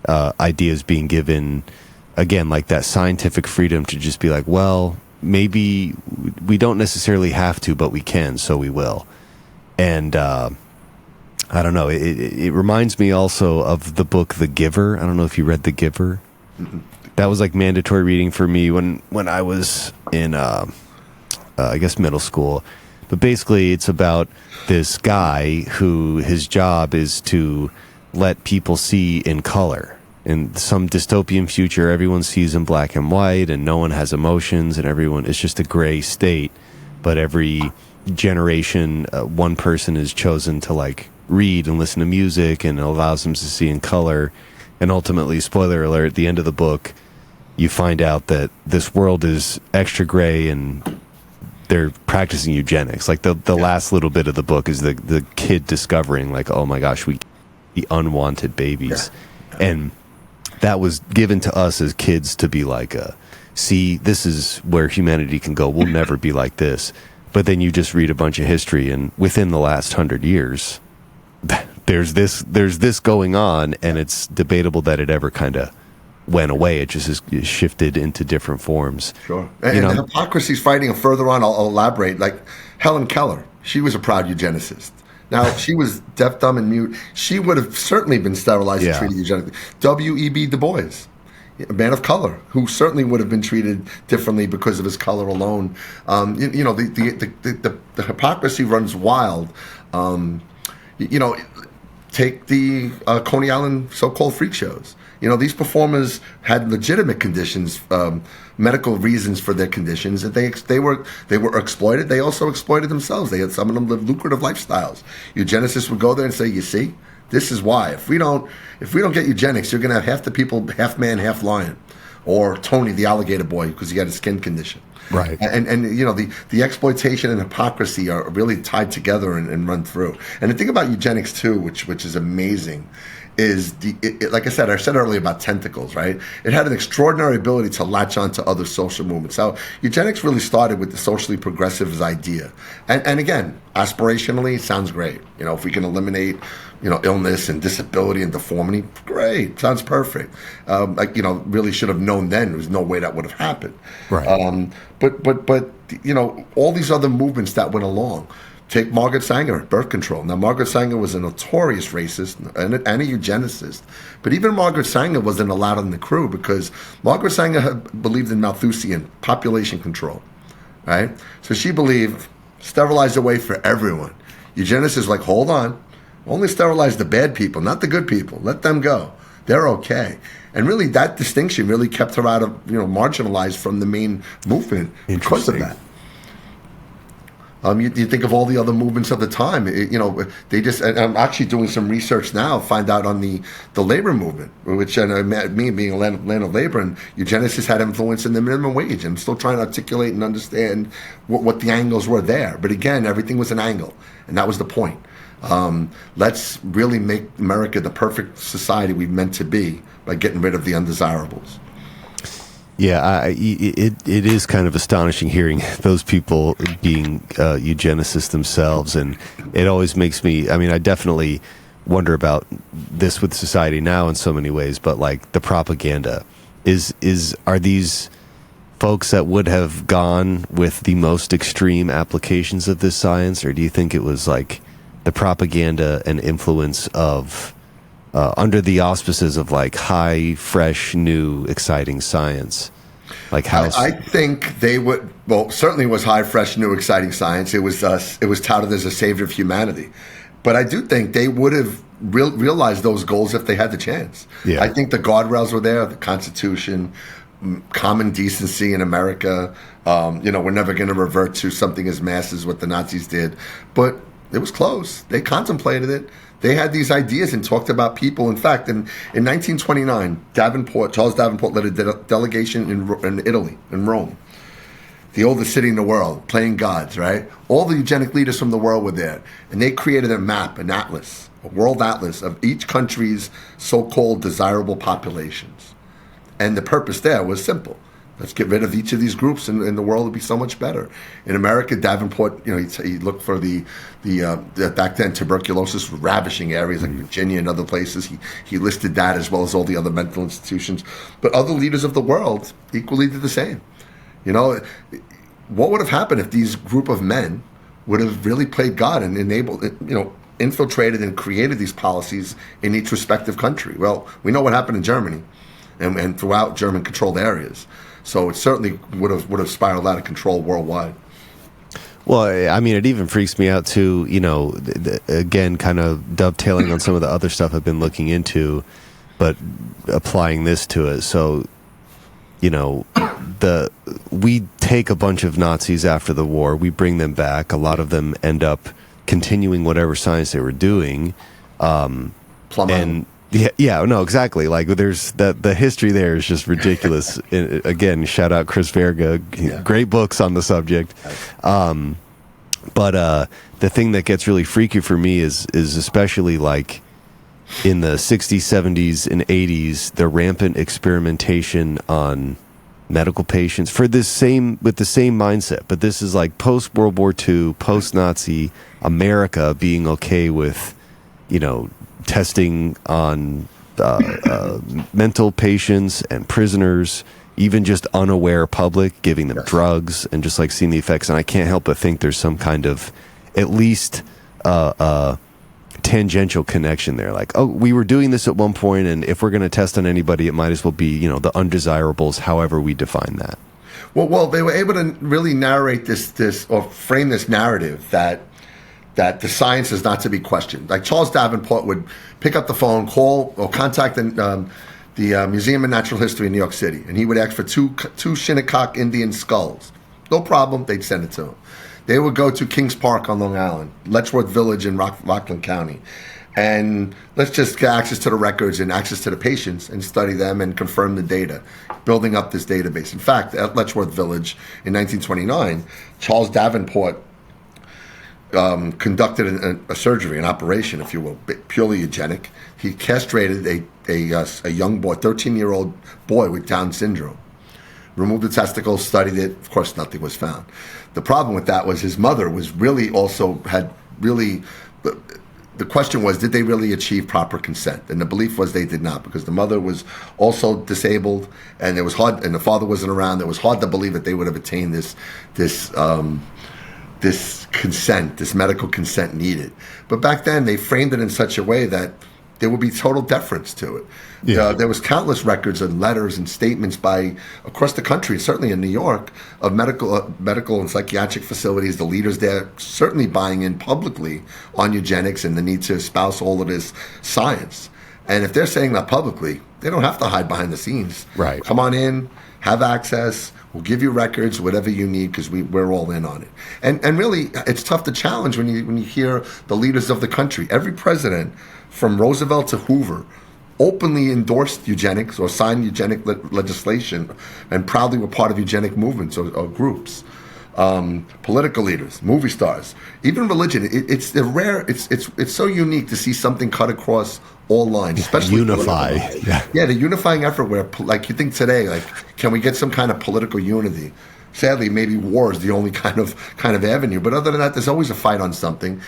ideas being given, again, like that scientific freedom to just be like, well, maybe we don't necessarily have to, but we can, so we will. And I don't know. It reminds me also of the book The Giver. I don't know if you read The Giver. Mm-hmm. That was like mandatory reading for me when I was in, I guess, middle school. But basically, it's about this guy who his job is to let people see in color. In some dystopian future, everyone sees in black and white, and no one has emotions, and it's just a gray state. But every generation, one person is chosen to like read and listen to music, and it allows them to see in color. And ultimately, spoiler alert, at the end of the book, you find out that this world is extra gray and they're practicing eugenics. Like the last little bit of the book is the kid discovering, like, oh my gosh, the unwanted babies. And that was given to us as kids to be like, see, this is where humanity can go. We'll never be like this. But then you just read a bunch of history, and within the last 100 years, there's this going on, and it's debatable that it ever kind of went away. It just is shifted into different forms. Sure. And the hypocrisy's fighting, and further on, I'll elaborate. Like Helen Keller, she was a proud eugenicist. Now, she was deaf, dumb, and mute. She would have certainly been sterilized and treated eugenically. W.E.B. Du Bois, a man of color, who certainly would have been treated differerly because of his color alone. The hypocrisy runs wild. Take the Coney Island so-called freak shows. These performers had legitimate conditions, medical reasons for their conditions, that they were exploited. They also exploited themselves. Some of them lived lucrative lifestyles. Eugenicists would go there and say, "You see, this is why. If we don't get eugenics, you're going to have half the people half man, half lion," or Tony the alligator boy because he had a skin condition. Right. And the exploitation and hypocrisy are really tied together and run through. And the thing about eugenics too, which is amazing, is like I said earlier about tentacles, right? It had an extraordinary ability to latch on to other social movements. So eugenics really started with the socially progressive idea. And again, aspirationally, it sounds great. If we can eliminate, illness and disability and deformity, great. Sounds perfect. Really should have known then. There was no way that would have happened. Right. But all these other movements that went along. Take Margaret Sanger, birth control. Now, Margaret Sanger was a notorious racist and a eugenicist. But even Margaret Sanger wasn't allowed on the crew because Margaret Sanger had believed in Malthusian population control, right? So she believed sterilize the way for everyone. Eugenicists like, hold on. Only sterilize the bad people, not the good people. Let them go. They're okay. And really, that distinction really kept her out of, marginalized from the main movement because of that. You think of all the other movements of the time. They just. And I'm actually doing some research now. Find out on the labor movement, which me being a land of labor, and eugenicists had influence in the minimum wage. I'm still trying to articulate and understand what the angles were there. But again, everything was an angle, and that was the point. Let's really make America the perfect society we've meant to be by getting rid of the undesirables. Yeah, it is kind of astonishing hearing those people being eugenicists themselves, and it always makes me. I mean, I definitely wonder about this with society now in so many ways. But like the propaganda, are these folks that would have gone with the most extreme applications of this science, or do you think it was like the propaganda and influence of under the auspices of like high, fresh, new, exciting science? Like how? I think they would. Well, certainly was high, fresh, new, exciting science. It was touted as a savior of humanity. But I do think they would have realized those goals if they had the chance. Yeah. I think the guardrails were there, the Constitution, common decency in America. We're never going to revert to something as mass as what the Nazis did. But it was close. They contemplated it. They had these ideas and talked about people. In fact, in 1929, Charles Davenport led a delegation in Italy, in Rome, the oldest city in the world, playing gods, right? All the eugenic leaders from the world were there. And they created a map, an atlas, a world atlas of each country's so-called desirable populations. And the purpose there was simple. Let's get rid of each of these groups, and the world would be so much better. In America, Davenport, he looked for the back then tuberculosis was ravishing areas like Virginia and other places. He listed that as well as all the other mental institutions. But other leaders of the world equally did the same. What would have happened if these group of men would have really played God and enabled, infiltrated and created these policies in each respective country? Well, we know what happened in Germany and throughout German-controlled areas. So it certainly would have spiraled out of control worldwide. Well, I mean, it even freaks me out too, again, kind of dovetailing on some of the other stuff I've been looking into, but applying this to it. So, we take a bunch of Nazis after the war, we bring them back. A lot of them end up continuing whatever science they were doing. Plum Yeah, no, exactly. Like there's the history there is just ridiculous. Again, shout out Chris Verga, great books on the subject. But the thing that gets really freaky for me is especially like in the 60s, 70s, and 80s, the rampant experimentation on medical patients with the same mindset. But this is like post World War II, post Nazi America being okay with, testing on mental patients and prisoners, even just unaware public, giving them drugs and just like seeing the effects. And I can't help but think there's some kind of at least tangential connection there. Like, oh, we were doing this at one point, and if we're going to test on anybody, it might as well be, the undesirables, however we define that. Well, they were able to really narrate this or frame this narrative that the science is not to be questioned. Like Charles Davenport would pick up the phone, call or contact the Museum of Natural History in New York City, and he would ask for two Shinnecock Indian skulls. No problem, they'd send it to him. They would go to Kings Park on Long Island, Letchworth Village in Rockland County, and let's just get access to the records and access to the patients and study them and confirm the data, building up this database. In fact, at Letchworth Village in 1929, Charles Davenport conducted a surgery, an operation, if you will, purely eugenic. He castrated a young boy, 13-year-old boy with Down syndrome. Removed the testicles, studied it. Of course, nothing was found. The problem with that was his mother was really the question was, did they really achieve proper consent? And the belief was they did not, because the mother was also disabled, and it was hard, and the father wasn't around. It was hard to believe that they would have attained this consent, this medical consent needed. But back then, they framed it in such a way that there would be total deference to it. Yeah. There was countless records and letters and statements by across the country, certainly in New York, of medical and psychiatric facilities, the leaders there certainly buying in publicly on eugenics and the need to espouse all of this science. And if they're saying that publicly, they don't have to hide behind the scenes. Right. Come on in, have access. We'll give you records, whatever you need, because we're all in on it. And really, it's tough to challenge when you hear the leaders of the country. Every president, from Roosevelt to Hoover, openly endorsed eugenics or signed eugenic legislation, and proudly were part of eugenic movements or groups. Political leaders, movie stars, even religion. It's rare. It's so unique to see something cut across all lines, especially unify. Yeah, the unifying effort where, like, you think today, like, can we get some kind of political unity? Sadly, maybe war is the only kind of avenue. But other than that, there's always a fight on something.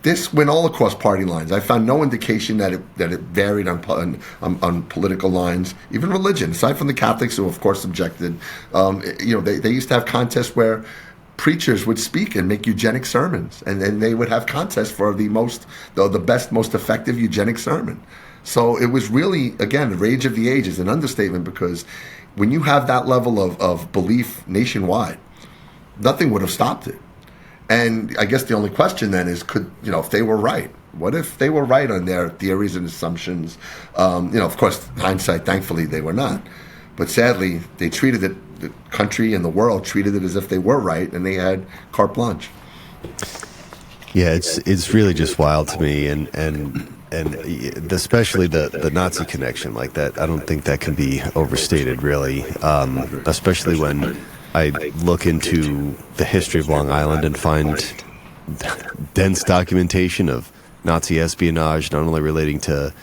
This went all across party lines. I found no indication that it varied on political lines, even religion. Aside from the Catholics, who of course objected, they used to have contests where preachers would speak and make eugenic sermons, and then they would have contests for the best, most effective eugenic sermon. So it was really, again, the rage of the age is an understatement, because when you have that level of belief nationwide, nothing would have stopped it. And I guess the only question then is, if they were right? What if they were right on their theories and assumptions? Of course, hindsight, thankfully, they were not. But sadly, they treated it, the country and the world treated it as if they were right, and they had carte blanche. Yeah, it's really just wild to me, and especially the Nazi connection like that. I don't think that can be overstated, really, especially when I look into the history of Long Island and find dense documentation of Nazi espionage, not only relating to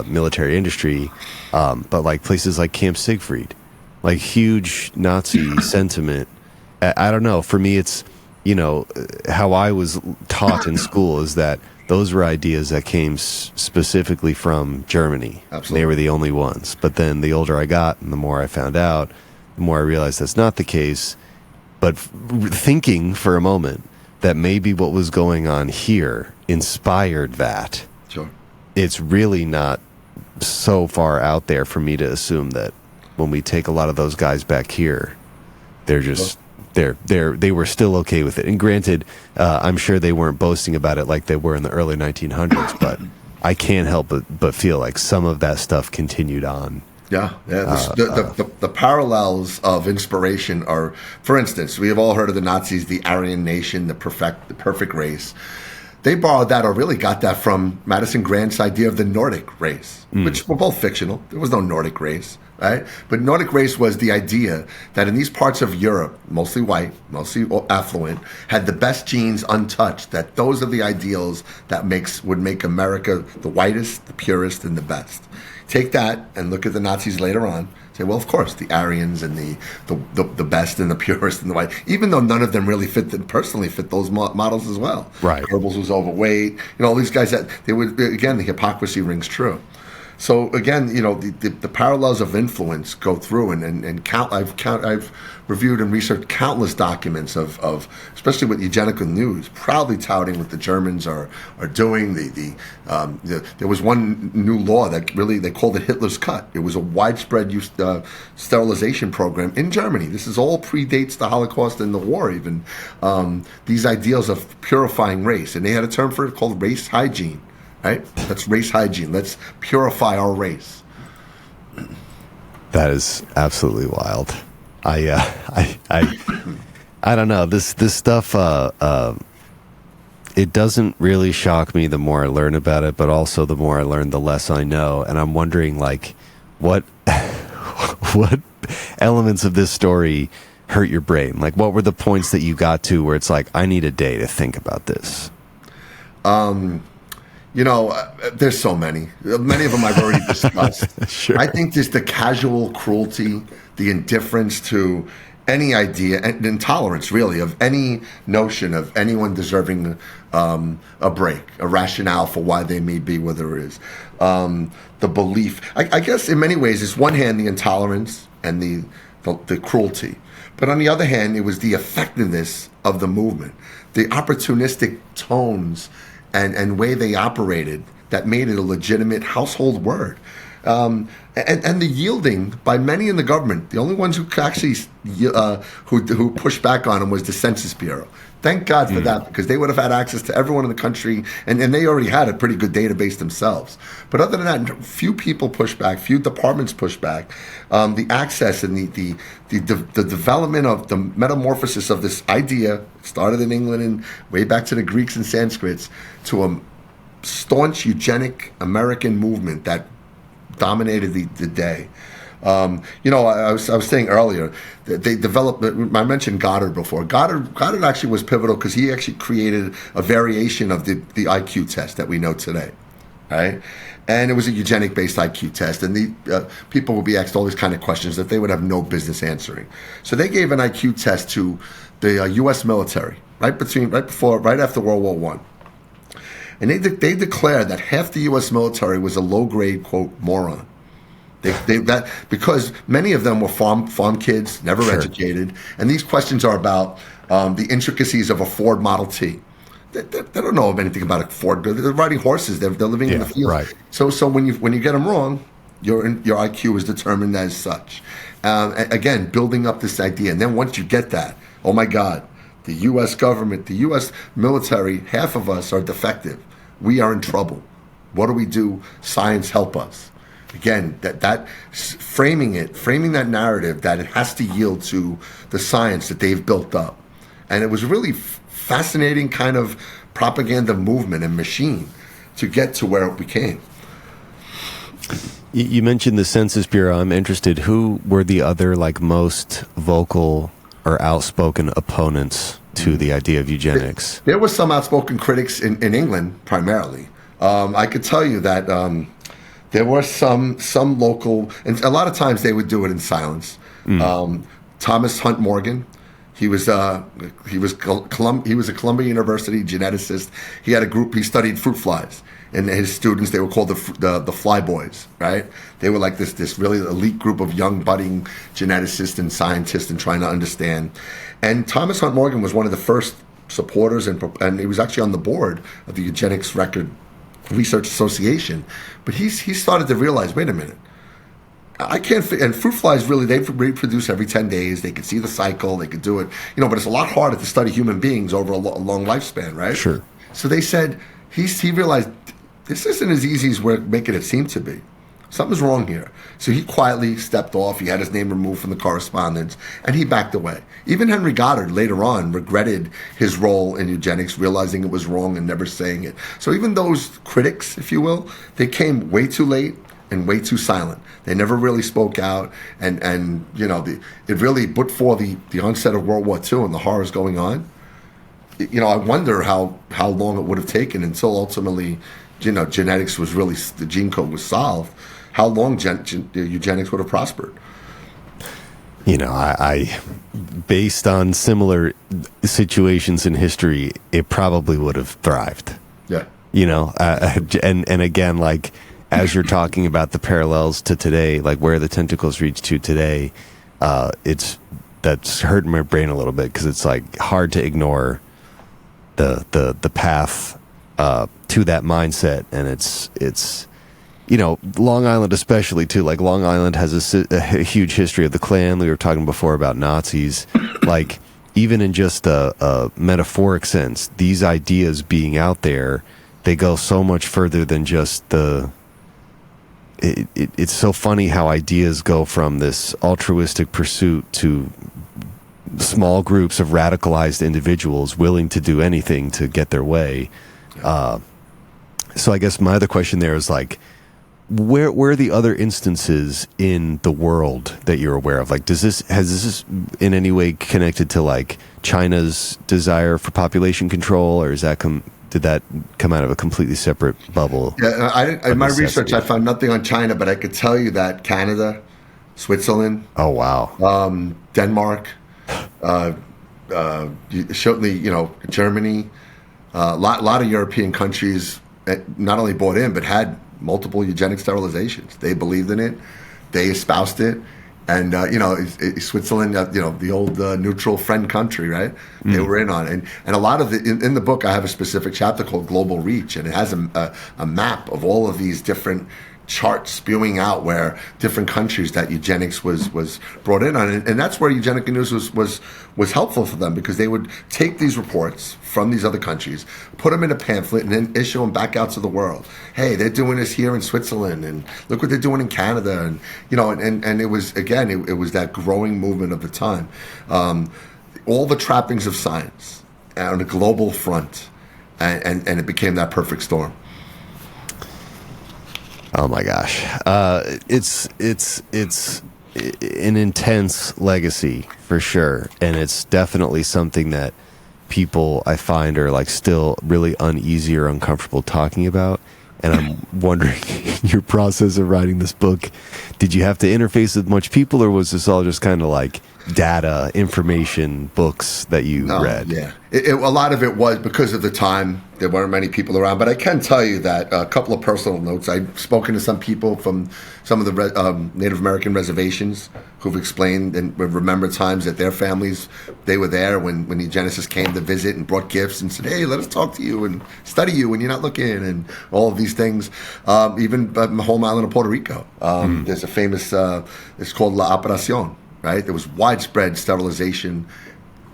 military industry, but like places like Camp Siegfried, like huge Nazi sentiment. I don't know. For me, it's, how I was taught in school is that those were ideas that came specifically from Germany. Absolutely. They were the only ones. But then the older I got and the more I found out, the more I realized that's not the case. But thinking for a moment that maybe what was going on here inspired that. Sure. It's really not so far out there for me to assume that when we take a lot of those guys back here, they're just they were still okay with it. And granted, I'm sure they weren't boasting about it like they were in the early 1900s, but I can't help but feel like some of that stuff continued on. Yeah. The parallels of inspiration are, for instance, we have all heard of the Nazis, the Aryan nation, the perfect race. they borrowed that, or really got that, from Madison Grant's idea of the Nordic race, which were both fictional. There was no Nordic race, right? But Nordic race was the idea that in these parts of Europe, mostly white, mostly affluent, had the best genes untouched, that those are the ideals that would make America the whitest, the purest, and the best. Take that and look at the Nazis later on. Say, well, of course, the Aryans and the best and the purest and the white, even though none of them really personally fit those models as well. Right. Goebbels was overweight. All these guys that they would, again, the hypocrisy rings true. So again, the parallels of influence go through, and I've reviewed and researched countless documents of especially with Eugenical News, proudly touting what the Germans are doing. There was one new law that really, they called it Hitler's cut. It was a widespread sterilization program in Germany. This is all predates the Holocaust and the war even. These ideals of purifying race, and they had a term for it called race hygiene. Right? That's race hygiene. Let's purify our race. That is absolutely wild. I don't know. This stuff. It doesn't really shock me the more I learn about it, but also the more I learn, the less I know. And I'm wondering, like, what elements of this story hurt your brain? Like, what were the points that you got to where it's like, I need a day to think about this? There's so many. Many of them I've already discussed. Sure. I think just the casual cruelty, the indifference to any idea, and intolerance, really, of any notion of anyone deserving a break, a rationale for why they may be where there is. The belief. I guess in many ways, it's one hand the intolerance and the cruelty. But on the other hand, it was the effectiveness of the movement, the opportunistic tones and way they operated that made it a legitimate household word. And the yielding by many in the government. The only ones who actually who pushed back on them was the Census Bureau. Thank God for that, because they would have had access to everyone in the country, and they already had a pretty good database themselves. But other than that, few people pushed back, few departments pushed back. The access and the development of the metamorphosis of this idea started in England and way back to the Greeks and Sanskrits to a staunch eugenic American movement that dominated the day. I was saying earlier that they developed. I mentioned Goddard before. Goddard actually was pivotal because he actually created a variation of the IQ test that we know today, right? And it was a eugenic-based IQ test, and the people would be asked all these kind of questions that they would have no business answering. So they gave an IQ test to the U.S. military right after World War I. And they declared that half the U.S. military was a low-grade, quote, moron. Because many of them were farm kids, never educated, and these questions are about the intricacies of a Ford Model T. They don't know anything about a Ford. They're riding horses. They're living in the field. Right. So when you get them wrong, your IQ is determined as such. Again, building up this idea, and then once you get that, oh my God, the U.S. government, the U.S. military, half of us are defective. We are in trouble. What do we do? Science, help us. Again, that framing that narrative that it has to yield to the science that they've built up. And it was really fascinating kind of propaganda movement and machine to get to where it became. You mentioned the Census Bureau. I'm interested. Who were the other most vocal or outspoken opponents to the idea of eugenics? There were some outspoken critics in England, primarily. I could tell you that there were some local, and a lot of times they would do it in silence. Thomas Hunt Morgan, he was a Columbia University geneticist. He had a group. He studied fruit flies, and his students, they were called the Fly Boys, right? They were like this really elite group of young budding geneticists and scientists and trying to understand. And Thomas Hunt Morgan was one of the first supporters, and he was actually on the board of the Eugenics Research Association. But he started to realize, wait a minute, I can't. And fruit flies really, they reproduce every 10 days. They could see the cycle. They could do it, but it's a lot harder to study human beings over a long lifespan, right? Sure. So they said he realized this isn't as easy as we're making it seem to be. Something's wrong here. So he quietly stepped off. He had his name removed from the correspondence, and he backed away. Even Henry Goddard later on regretted his role in eugenics, realizing it was wrong and never saying it. So even those critics, if you will, they came way too late and way too silent. They never really spoke out, and it really, but for the onset of World War II and the horrors going on, I wonder how long it would have taken until ultimately, genetics was really, the gene code was solved, how long eugenics would have prospered. I based on similar situations in history, it probably would have thrived. Yeah. And again, like, as you're talking about the parallels to today, like where the tentacles reach to today, that's hurting my brain a little bit, because it's like hard to ignore the path to that mindset. And it's Long Island especially too. Like, Long Island has a huge history of the Klan. We were talking before about Nazis. Like, even in just a metaphoric sense, these ideas being out there, they go so much further than just it's so funny how ideas go from this altruistic pursuit to small groups of radicalized individuals willing to do anything to get their way. So I guess my other question there is, like, where are the other instances in the world that you're aware of? Like, has this in any way connected to, like, China's desire for population control, or did that come out of a completely separate bubble? Yeah, in my research, I found nothing on China, but I could tell you that Canada, Switzerland, oh wow, Denmark, certainly Germany, a lot of European countries that not only bought in but had multiple eugenic sterilizations. They believed in it, they espoused it. And, Switzerland, the old neutral friend country, right? Mm. They were in on it. And a lot of in the book, I have a specific chapter called Global Reach, and it has a map of all of these different charts spewing out where different countries that eugenics was brought in on. And that's where Eugenic News was helpful for them, because they would take these reports from these other countries, put them in a pamphlet, and then issue them back out to the world. Hey, they're doing this here in Switzerland, and look what they're doing in Canada. And, and it was, again, it was that growing movement of the time. All the trappings of science on a global front, and it became that perfect storm. Oh my gosh. It's an intense legacy for sure. And it's definitely something that people, I find, are, like, still really uneasy or uncomfortable talking about. And I'm wondering, your process of writing this book, did you have to interface with much people, or was this all just kind of like data, information, books that you read? Yeah. A lot of it was because of the time. There weren't many people around. But I can tell you that a couple of personal notes. I've spoken to some people from some of the Native American reservations who've explained and remember times that their families, they were there when eugenicists came to visit and brought gifts and said, hey, let us talk to you and study you when you're not looking, and all of these things. Even my home island of Puerto Rico. There's a famous, it's called La Operación, right? There was widespread sterilization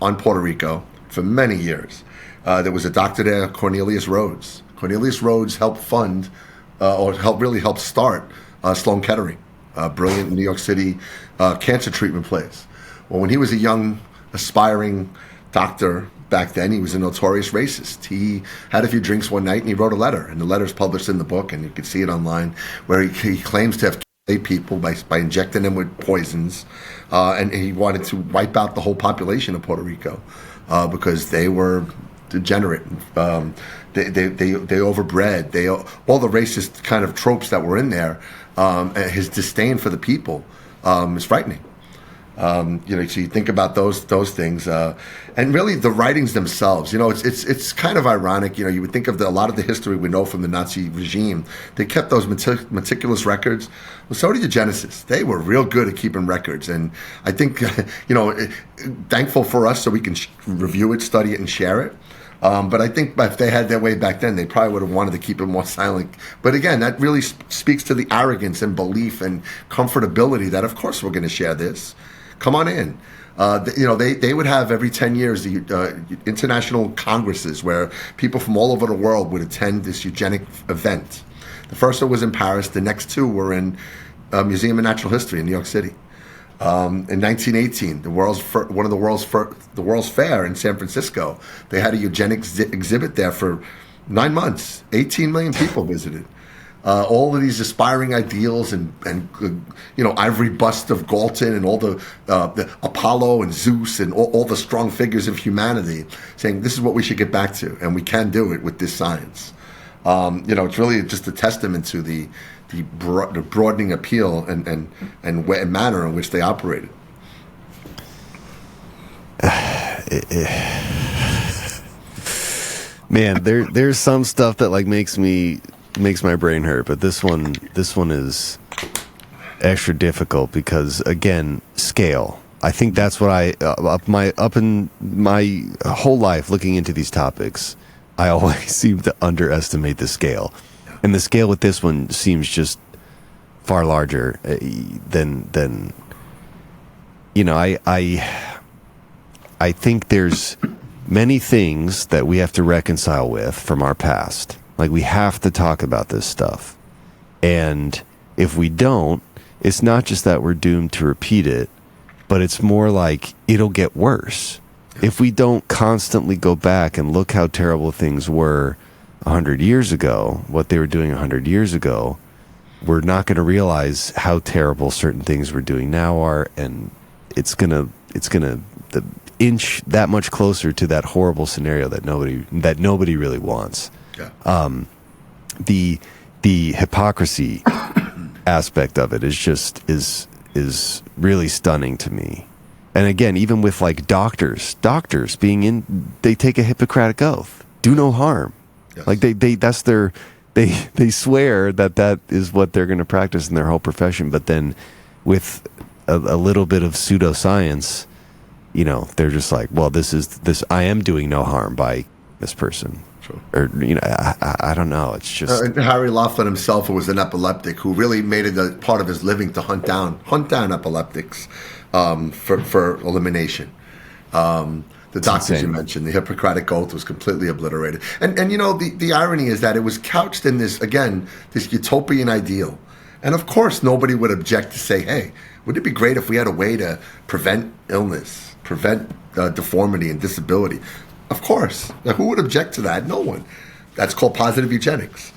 on Puerto Rico for many years. There was a doctor there, Cornelius Rhodes. Cornelius Rhodes helped fund, really help start Sloan Kettering, a brilliant New York City cancer treatment place. Well, when he was a young, aspiring doctor back then, he was a notorious racist. He had a few drinks one night and he wrote a letter, and the letter's published in the book, and you can see it online, where he claims to have killed people by injecting them with poisons, and he wanted to wipe out the whole population of Puerto Rico because they were degenerate. They overbred. All the racist kind of tropes that were in there. His disdain for the people is frightening. So you think about those things, and really the writings themselves. It's kind of ironic. You would think of a lot of the history we know from the Nazi regime. They kept those meticulous records. Well, so did eugenicists. They were real good at keeping records, and I think thankful for us so we can review it, study it, and share it. But I think if they had their way back then, they probably would have wanted to keep it more silent. But again, that really speaks to the arrogance and belief and comfortability that, of course, we're going to share this. Come on in. They would have every 10 years the international congresses where people from all over the world would attend this eugenic event. The first one was in Paris. The next two were in Museum of Natural History in New York City. In 1918, the World's Fair in San Francisco, they had a eugenics exhibit there for 9 months. 18 million people visited. All of these aspiring ideals and ivory bust of Galton and all the Apollo and Zeus and all the strong figures of humanity, saying this is what we should get back to, and we can do it with this science. It's really just a testament to the broadening appeal and manner in which they operated. Man, there's some stuff that like makes my brain hurt, but this one is extra difficult because, again, scale. I think that's what up in my whole life looking into these topics, I always seem to underestimate the scale. And the scale with this one seems just far larger than I think there's many things that we have to reconcile with from our past. Like, we have to talk about this stuff. And if we don't, it's not just that we're doomed to repeat it, but it's more like it'll get worse. If we don't constantly go back and look how terrible things were 100 years ago, what they were doing 100 years ago, we're not going to realize how terrible certain things we're doing now are, and it's gonna inch that much closer to that horrible scenario that nobody really wants. Yeah. The hypocrisy aspect of it is really stunning to me. And again, even with like doctors being they take a Hippocratic oath, do no harm. Yes. Like they swear that is what they're going to practice in their whole profession. But then with a little bit of pseudoscience, they're just like, well, this I am doing no harm by this person. Sure. Or I don't know. It's just Harry Laughlin himself, who was an epileptic, who really made it a part of his living to hunt down epileptics for elimination. The doctors you mentioned, the Hippocratic Oath was completely obliterated. And the irony is that it was couched in this utopian ideal. And of course, nobody would object to say, hey, wouldn't it be great if we had a way to prevent illness, prevent deformity and disability? Of course. Now, who would object to that? No one. That's called positive eugenics.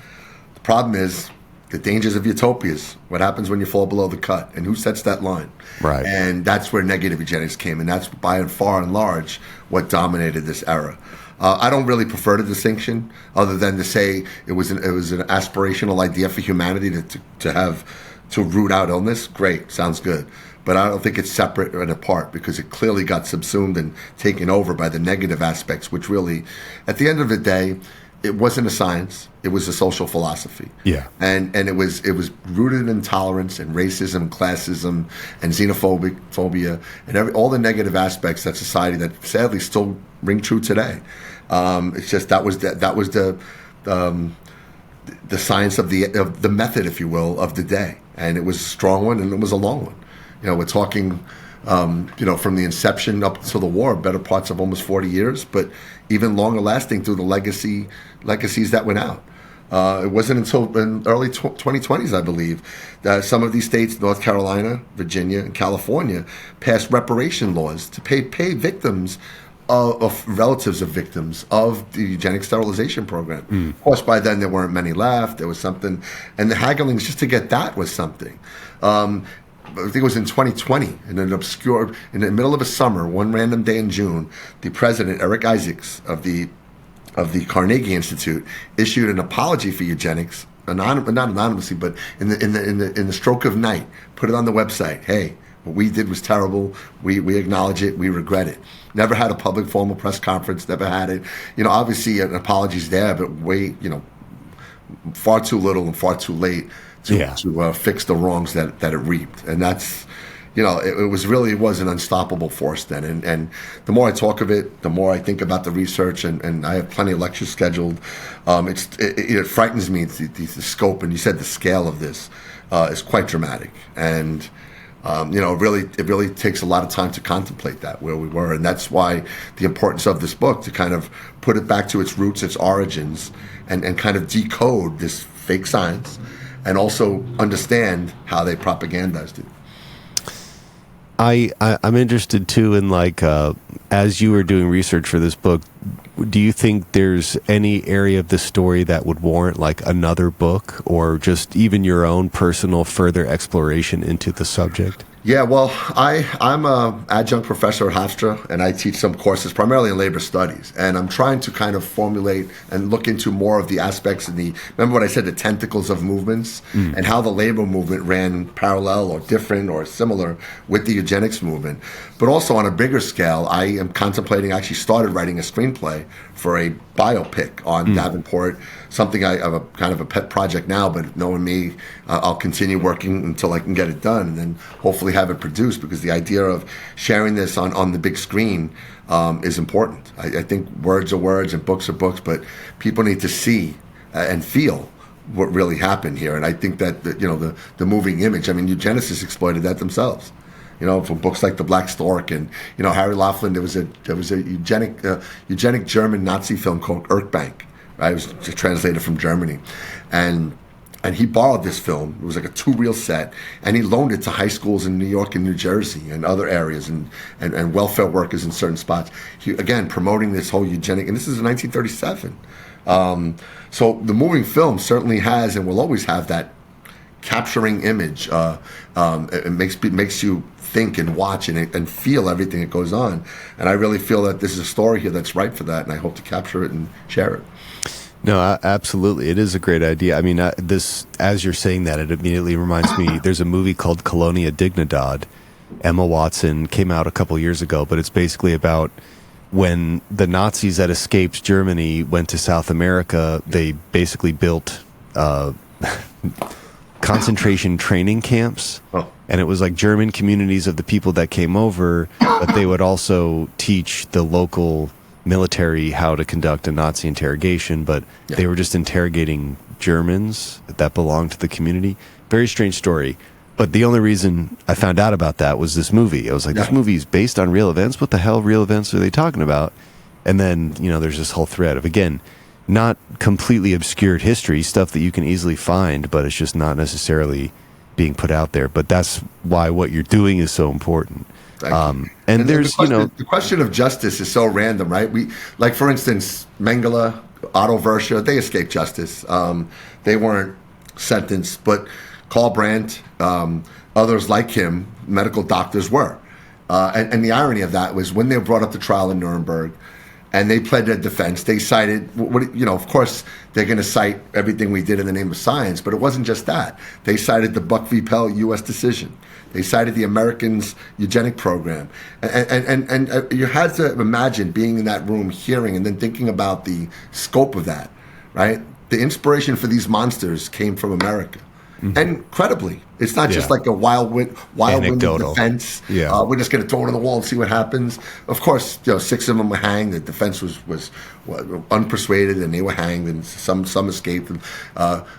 The problem is the dangers of utopias. What happens when you fall below the cut? And who sets that line? Right. And that's where negative eugenics came. And that's by and far and large what dominated this era. I don't really prefer the distinction, other than to say it was an aspirational idea for humanity to root out illness. Great, sounds good. But I don't think it's separate and apart, because it clearly got subsumed and taken over by the negative aspects, which really, at the end of the day, it wasn't a science. It was a social philosophy. Yeah. And it was rooted in intolerance and racism, classism, and xenophobia, and all the negative aspects that society that sadly still ring true today. It's just that was the science of the method, if you will, of the day, and it was a strong one and it was a long one. We're talking, from the inception up to the war, better parts of almost 40 years, but even longer lasting through the legacies that went out. It wasn't until in early 2020s, I believe, that some of these states, North Carolina, Virginia, and California, passed reparation laws to pay victims of relatives of victims of the eugenic sterilization program. Of course, by then there weren't many left. There was something, and the hagglings just to get that was something. I think it was in 2020, in the middle of a summer, one random day in June, the president, Eric Isaacs, of the Carnegie Institute, issued an apology for eugenics, not anonymously, but in the stroke of night, put it on the website. Hey, what we did was terrible. We acknowledge it. We regret it. Never had a public formal press conference. Never had it. Obviously an apology's there, but far too little and far too late to fix the wrongs that it reaped. And that's, it was an unstoppable force then. And the more I talk of it, the more I think about the research, and I have plenty of lectures scheduled. It frightens me, the scope, and you said the scale of this is quite dramatic. And it really takes a lot of time to contemplate that, where we were. And that's why the importance of this book, to kind of put it back to its roots, its origins, and kind of decode this fake science, and also understand how they propagandized it. I'm interested too in like as you were doing research for this book, do you think there's any area of the story that would warrant like another book or just even your own personal further exploration into the subject? Yeah, well, I'm a adjunct professor at Hofstra, and I teach some courses primarily in labor studies. And I'm trying to kind of formulate and look into more of the aspects of remember what I said, the tentacles of movements, and how the labor movement ran parallel or different or similar with the eugenics movement. But also on a bigger scale, I am contemplating, actually started writing a screenplay for a biopic on Davenport, something I have a kind of a pet project now, but knowing me, I'll continue working until I can get it done and then hopefully have it produced, because the idea of sharing this on the big screen is important. I think words are words and books are books, but people need to see and feel what really happened here. And I think that the moving image, I mean, eugenicists exploited that themselves. From books like The Black Stork and Harry Laughlin, there was a eugenic German Nazi film called Erkbank. Right? It was translated from Germany, and he borrowed this film. It was like a 2-reel set, and he loaned it to high schools in New York and New Jersey and other areas, and welfare workers in certain spots. He, again, promoting this whole eugenic, and this is in 1937. So the moving film certainly has and will always have that capturing image. It makes you think and watch and feel everything that goes on. And I really feel that this is a story here that's right for that, and I hope to capture it and share it. No, absolutely. It is a great idea. I mean, as you're saying that, it immediately reminds me, there's a movie called Colonia Dignidad. Emma Watson came out a couple years ago, but it's basically about when the Nazis that escaped Germany went to South America, they basically built concentration training camps. Oh. And it was like German communities of the people that came over, but they would also teach the local military how to conduct a Nazi interrogation, but they were just interrogating Germans that belonged to the community. Very strange story. But the only reason I found out about that was this movie. I was like, this movie is based on real events? What the hell real events are they talking about? And then, there's this whole thread of, again, not completely obscured history, stuff that you can easily find, but it's just not necessarily being put out there. But that's why what you're doing is so important. And there's, the question of justice is so random, right? Like, for instance, Mengele, Otto Verscha, they escaped justice. They weren't sentenced, but Karl Brandt, others like him, medical doctors were. And the irony of that was when they were brought up to trial in Nuremberg, and they pled their defense, they cited, of course, they're going to cite everything we did in the name of science, but it wasn't just that. They cited the Buck v. Pell U.S. decision. They cited the Americans' eugenic program. And you had to imagine being in that room, hearing, and then thinking about the scope of that, right? The inspiration for these monsters came from America. Mm-hmm. And incredibly, it's not just like a wild-winded defense. Yeah. We're just going to throw it on the wall and see what happens. Of course, 6 of them were hanged. The defense was unpersuaded, and they were hanged, and some escaped. And,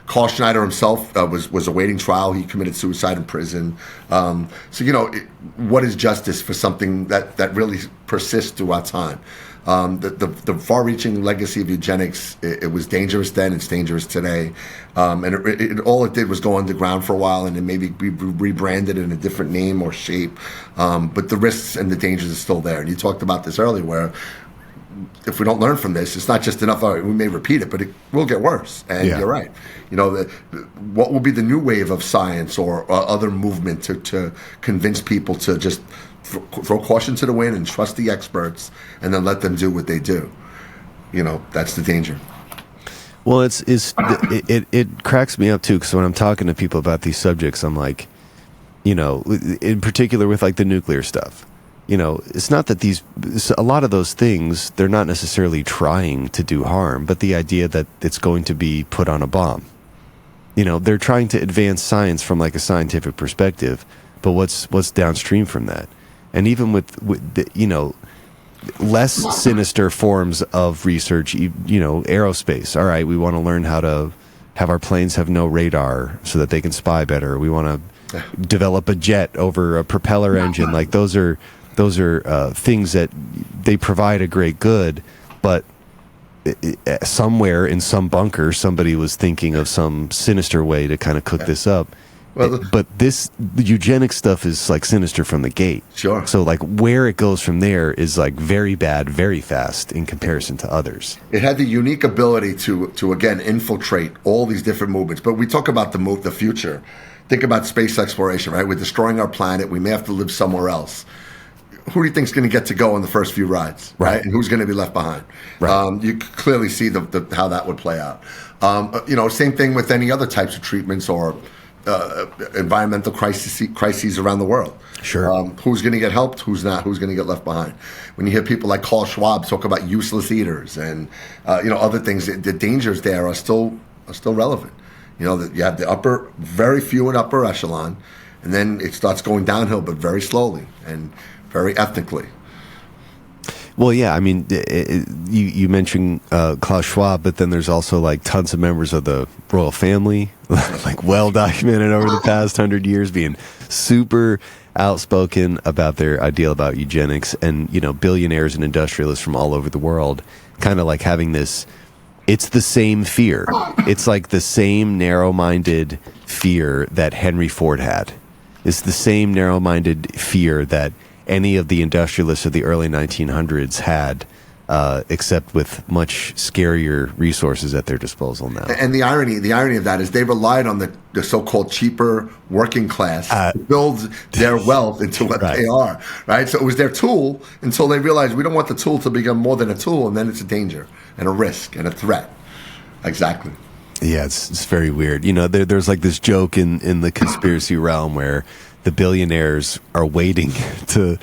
Carl Schneider himself was awaiting trial. He committed suicide in prison. What is justice for something that really persists throughout time? The far-reaching legacy of eugenics, it was dangerous then, it's dangerous today. And all it did was go underground for a while and then maybe be rebranded in a different name or shape. But the risks and the dangers are still there. And you talked about this earlier, where if we don't learn from this, it's not just enough, we may repeat it, but it will get worse. And you're right. What will be the new wave of science or other movement to convince people to just throw caution to the wind and trust the experts and then let them do what they do? That's the danger. Well, it cracks me up too, because when I'm talking to people about these subjects, I'm like, in particular with like the nuclear stuff, it's not that a lot of those things, they're not necessarily trying to do harm, but the idea that it's going to be put on a bomb. They're trying to advance science from like a scientific perspective, but what's downstream from that? And even with less sinister forms of research, aerospace. All right, we want to learn how to have our planes have no radar so that they can spy better. We want to develop a jet over a propeller engine. Like those are things that they provide a great good, but somewhere in some bunker, somebody was thinking of some sinister way to kind of cook this up. Well, But the eugenics stuff is like sinister from the gate. Sure. So like where it goes from there is like very bad, very fast in comparison to others. it had the unique ability to again infiltrate all these different movements. But we talk about the future. Think about space exploration, right? We're destroying our planet. We may have to live somewhere else. Who do you think is going to get to go on the first few rides, right? And who's going to be left behind? Right. You can clearly see how that would play out. Same thing with any other types of treatments or environmental crises around the world. Sure. Who's going to get helped? Who's not? Who's going to get left behind? When you hear people like Carl Schwab talk about useless eaters and other things, the dangers there are still relevant. That you have the very few in upper echelon, and then it starts going downhill, but very slowly and very ethnically. Well, yeah, I mean, you mentioned Klaus Schwab, but then there's also like tons of members of the royal family, like well documented over the past 100 years, being super outspoken about their ideal about eugenics, and billionaires and industrialists from all over the world, kind of like having this. It's the same fear. It's like the same narrow-minded fear that Henry Ford had. It's the same narrow-minded fear that any of the industrialists of the early 1900s had, except with much scarier resources at their disposal now. And the irony of that is they relied on the so-called cheaper working class to build their wealth into what they are, right? So it was their tool until they realized we don't want the tool to become more than a tool, and then it's a danger and a risk and a threat. Exactly. Yeah, it's very weird. There's like this joke in the conspiracy realm where the billionaires are waiting to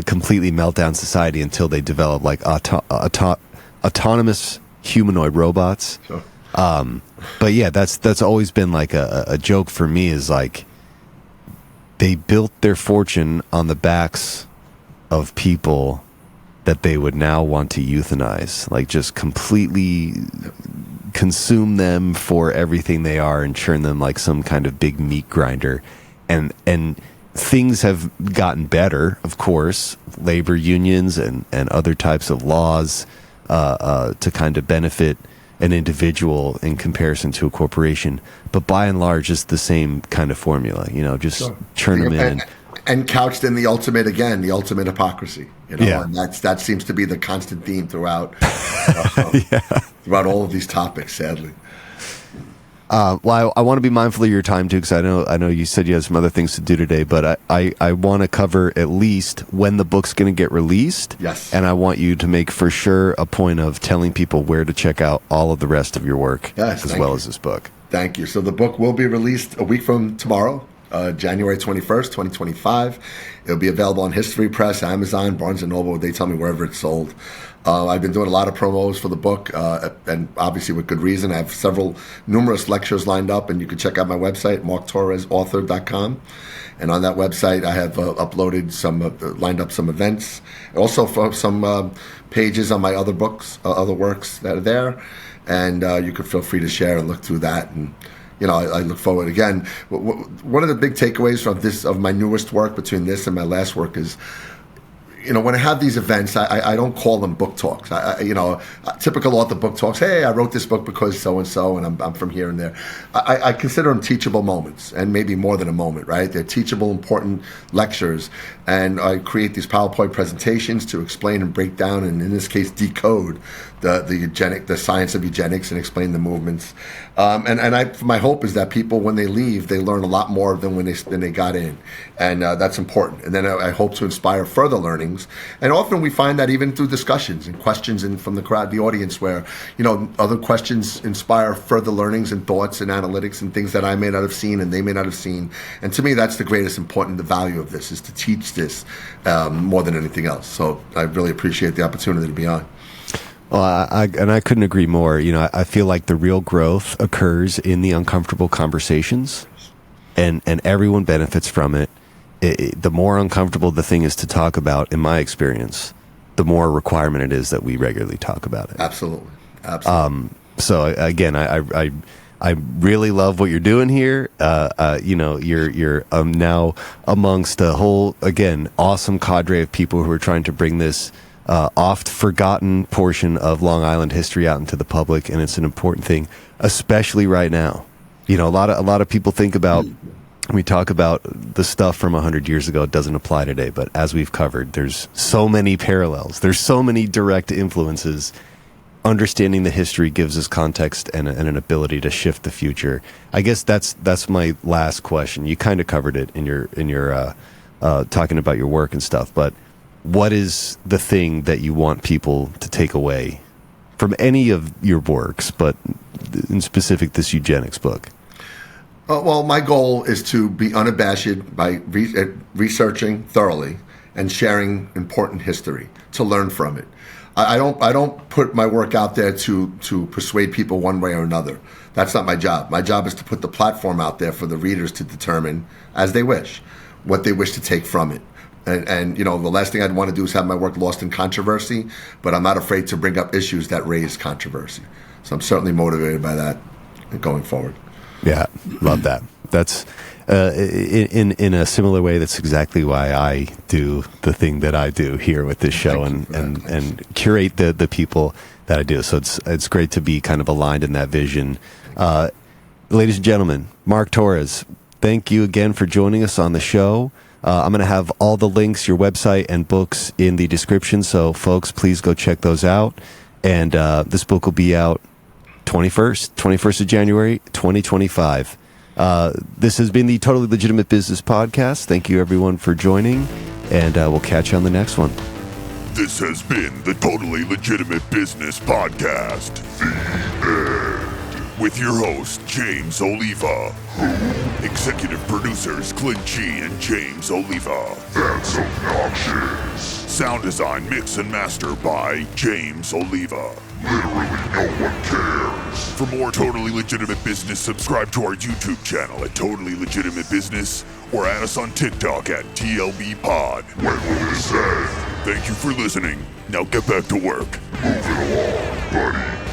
completely melt down society until they develop like autonomous humanoid robots. Sure. But yeah, that's always been like a joke for me, is like they built their fortune on the backs of people that they would now want to euthanize, like just completely consume them for everything they are and churn them like some kind of big meat grinder. And things have gotten better, of course, labor unions and other types of laws to kind of benefit an individual in comparison to a corporation. But by and large, it's the same kind of formula, just churn them in. And couched in the ultimate hypocrisy. And that seems to be the constant theme throughout all of these topics, sadly. Well, I want to be mindful of your time too, because I know you said you had some other things to do today, but I want to cover at least when the book's going to get released. Yes. And I want you to make for sure a point of telling people where to check out all of the rest of your work, as well as this book. Thank you. So the book will be released a week from tomorrow, January 21st, 2025. It'll be available on History Press, Amazon, Barnes & Noble. They tell me wherever it's sold. I've been doing a lot of promos for the book, and obviously with good reason. I have numerous lectures lined up, and you can check out my website, marktorresauthor.com. And on that website, I have lined up some events, also for some pages on my other books, other works that are there. And you can feel free to share and look through that. And I look forward. Again, one of the big takeaways of my newest work, between this and my last work, is when I have these events, I don't call them book talks. Typical author book talks. Hey, I wrote this book because so and so, and I'm from here and there. I consider them teachable moments, and maybe more than a moment, right? They're teachable, important lectures, and I create these PowerPoint presentations to explain and break down, and in this case, decode the science of eugenics and explain the movements. My hope is that people, when they leave, they learn a lot more than when they got in, and that's important. And then I hope to inspire further learnings. And often we find that even through discussions and questions from the crowd, the audience, where other questions inspire further learnings and thoughts and analytics and things that I may not have seen and they may not have seen. And to me, that's the greatest important. The value of this is to teach this more than anything else. So I really appreciate the opportunity to be on. Well, I couldn't agree more. I feel like the real growth occurs in the uncomfortable conversations, and everyone benefits from it. The more uncomfortable the thing is to talk about, in my experience, the more requirement it is that we regularly talk about it. Absolutely. So again, I really love what you're doing here. You're now amongst a whole, again, awesome cadre of people who are trying to bring this oft forgotten portion of Long Island history out into the public, and it's an important thing, especially right now. You know, a lot of people think about, we talk about the stuff from 100 years ago, it doesn't apply today, but as we've covered, there's so many parallels. There's so many direct influences. Understanding the history gives us context and an ability to shift the future. I guess that's my last question. You kind of covered it in your talking about your work and stuff, but what is the thing that you want people to take away from any of your works, but in specific this eugenics book? Well, my goal is to be unabashed by researching thoroughly and sharing important history, to learn from it. I don't put my work out there to persuade people one way or another. That's not my job. My job is to put the platform out there for the readers to determine, as they wish, what they wish to take from it. And you know, the last thing I'd want to do is have my work lost in controversy, but I'm not afraid to bring up issues that raise controversy. So I'm certainly motivated by that going forward. Yeah, love that. That's in a similar way. That's exactly why I do the thing that I do here with this show and curate the people that I do. So it's great to be kind of aligned in that vision. Ladies and gentlemen, Mark Torres, thank you again for joining us on the show. I'm going to have all the links, your website and books in the description. So folks, please go check those out. And this book will be out 21st of January, 2025. This has been the Totally Legitimate Business Podcast. Thank you, everyone, for joining, and we'll catch you on the next one. This has been the Totally Legitimate Business Podcast. The end. With your host, James Oliva. Executive producers, Clint G and James Oliva. That's obnoxious. Sound design, mix, and master by James Oliva. Literally no one cares. For more Totally Legitimate Business, subscribe to our YouTube channel at Totally Legitimate Business or add us on TikTok at TLBpod. When will this end? Thank you for listening. Now get back to work. Move it along, buddy.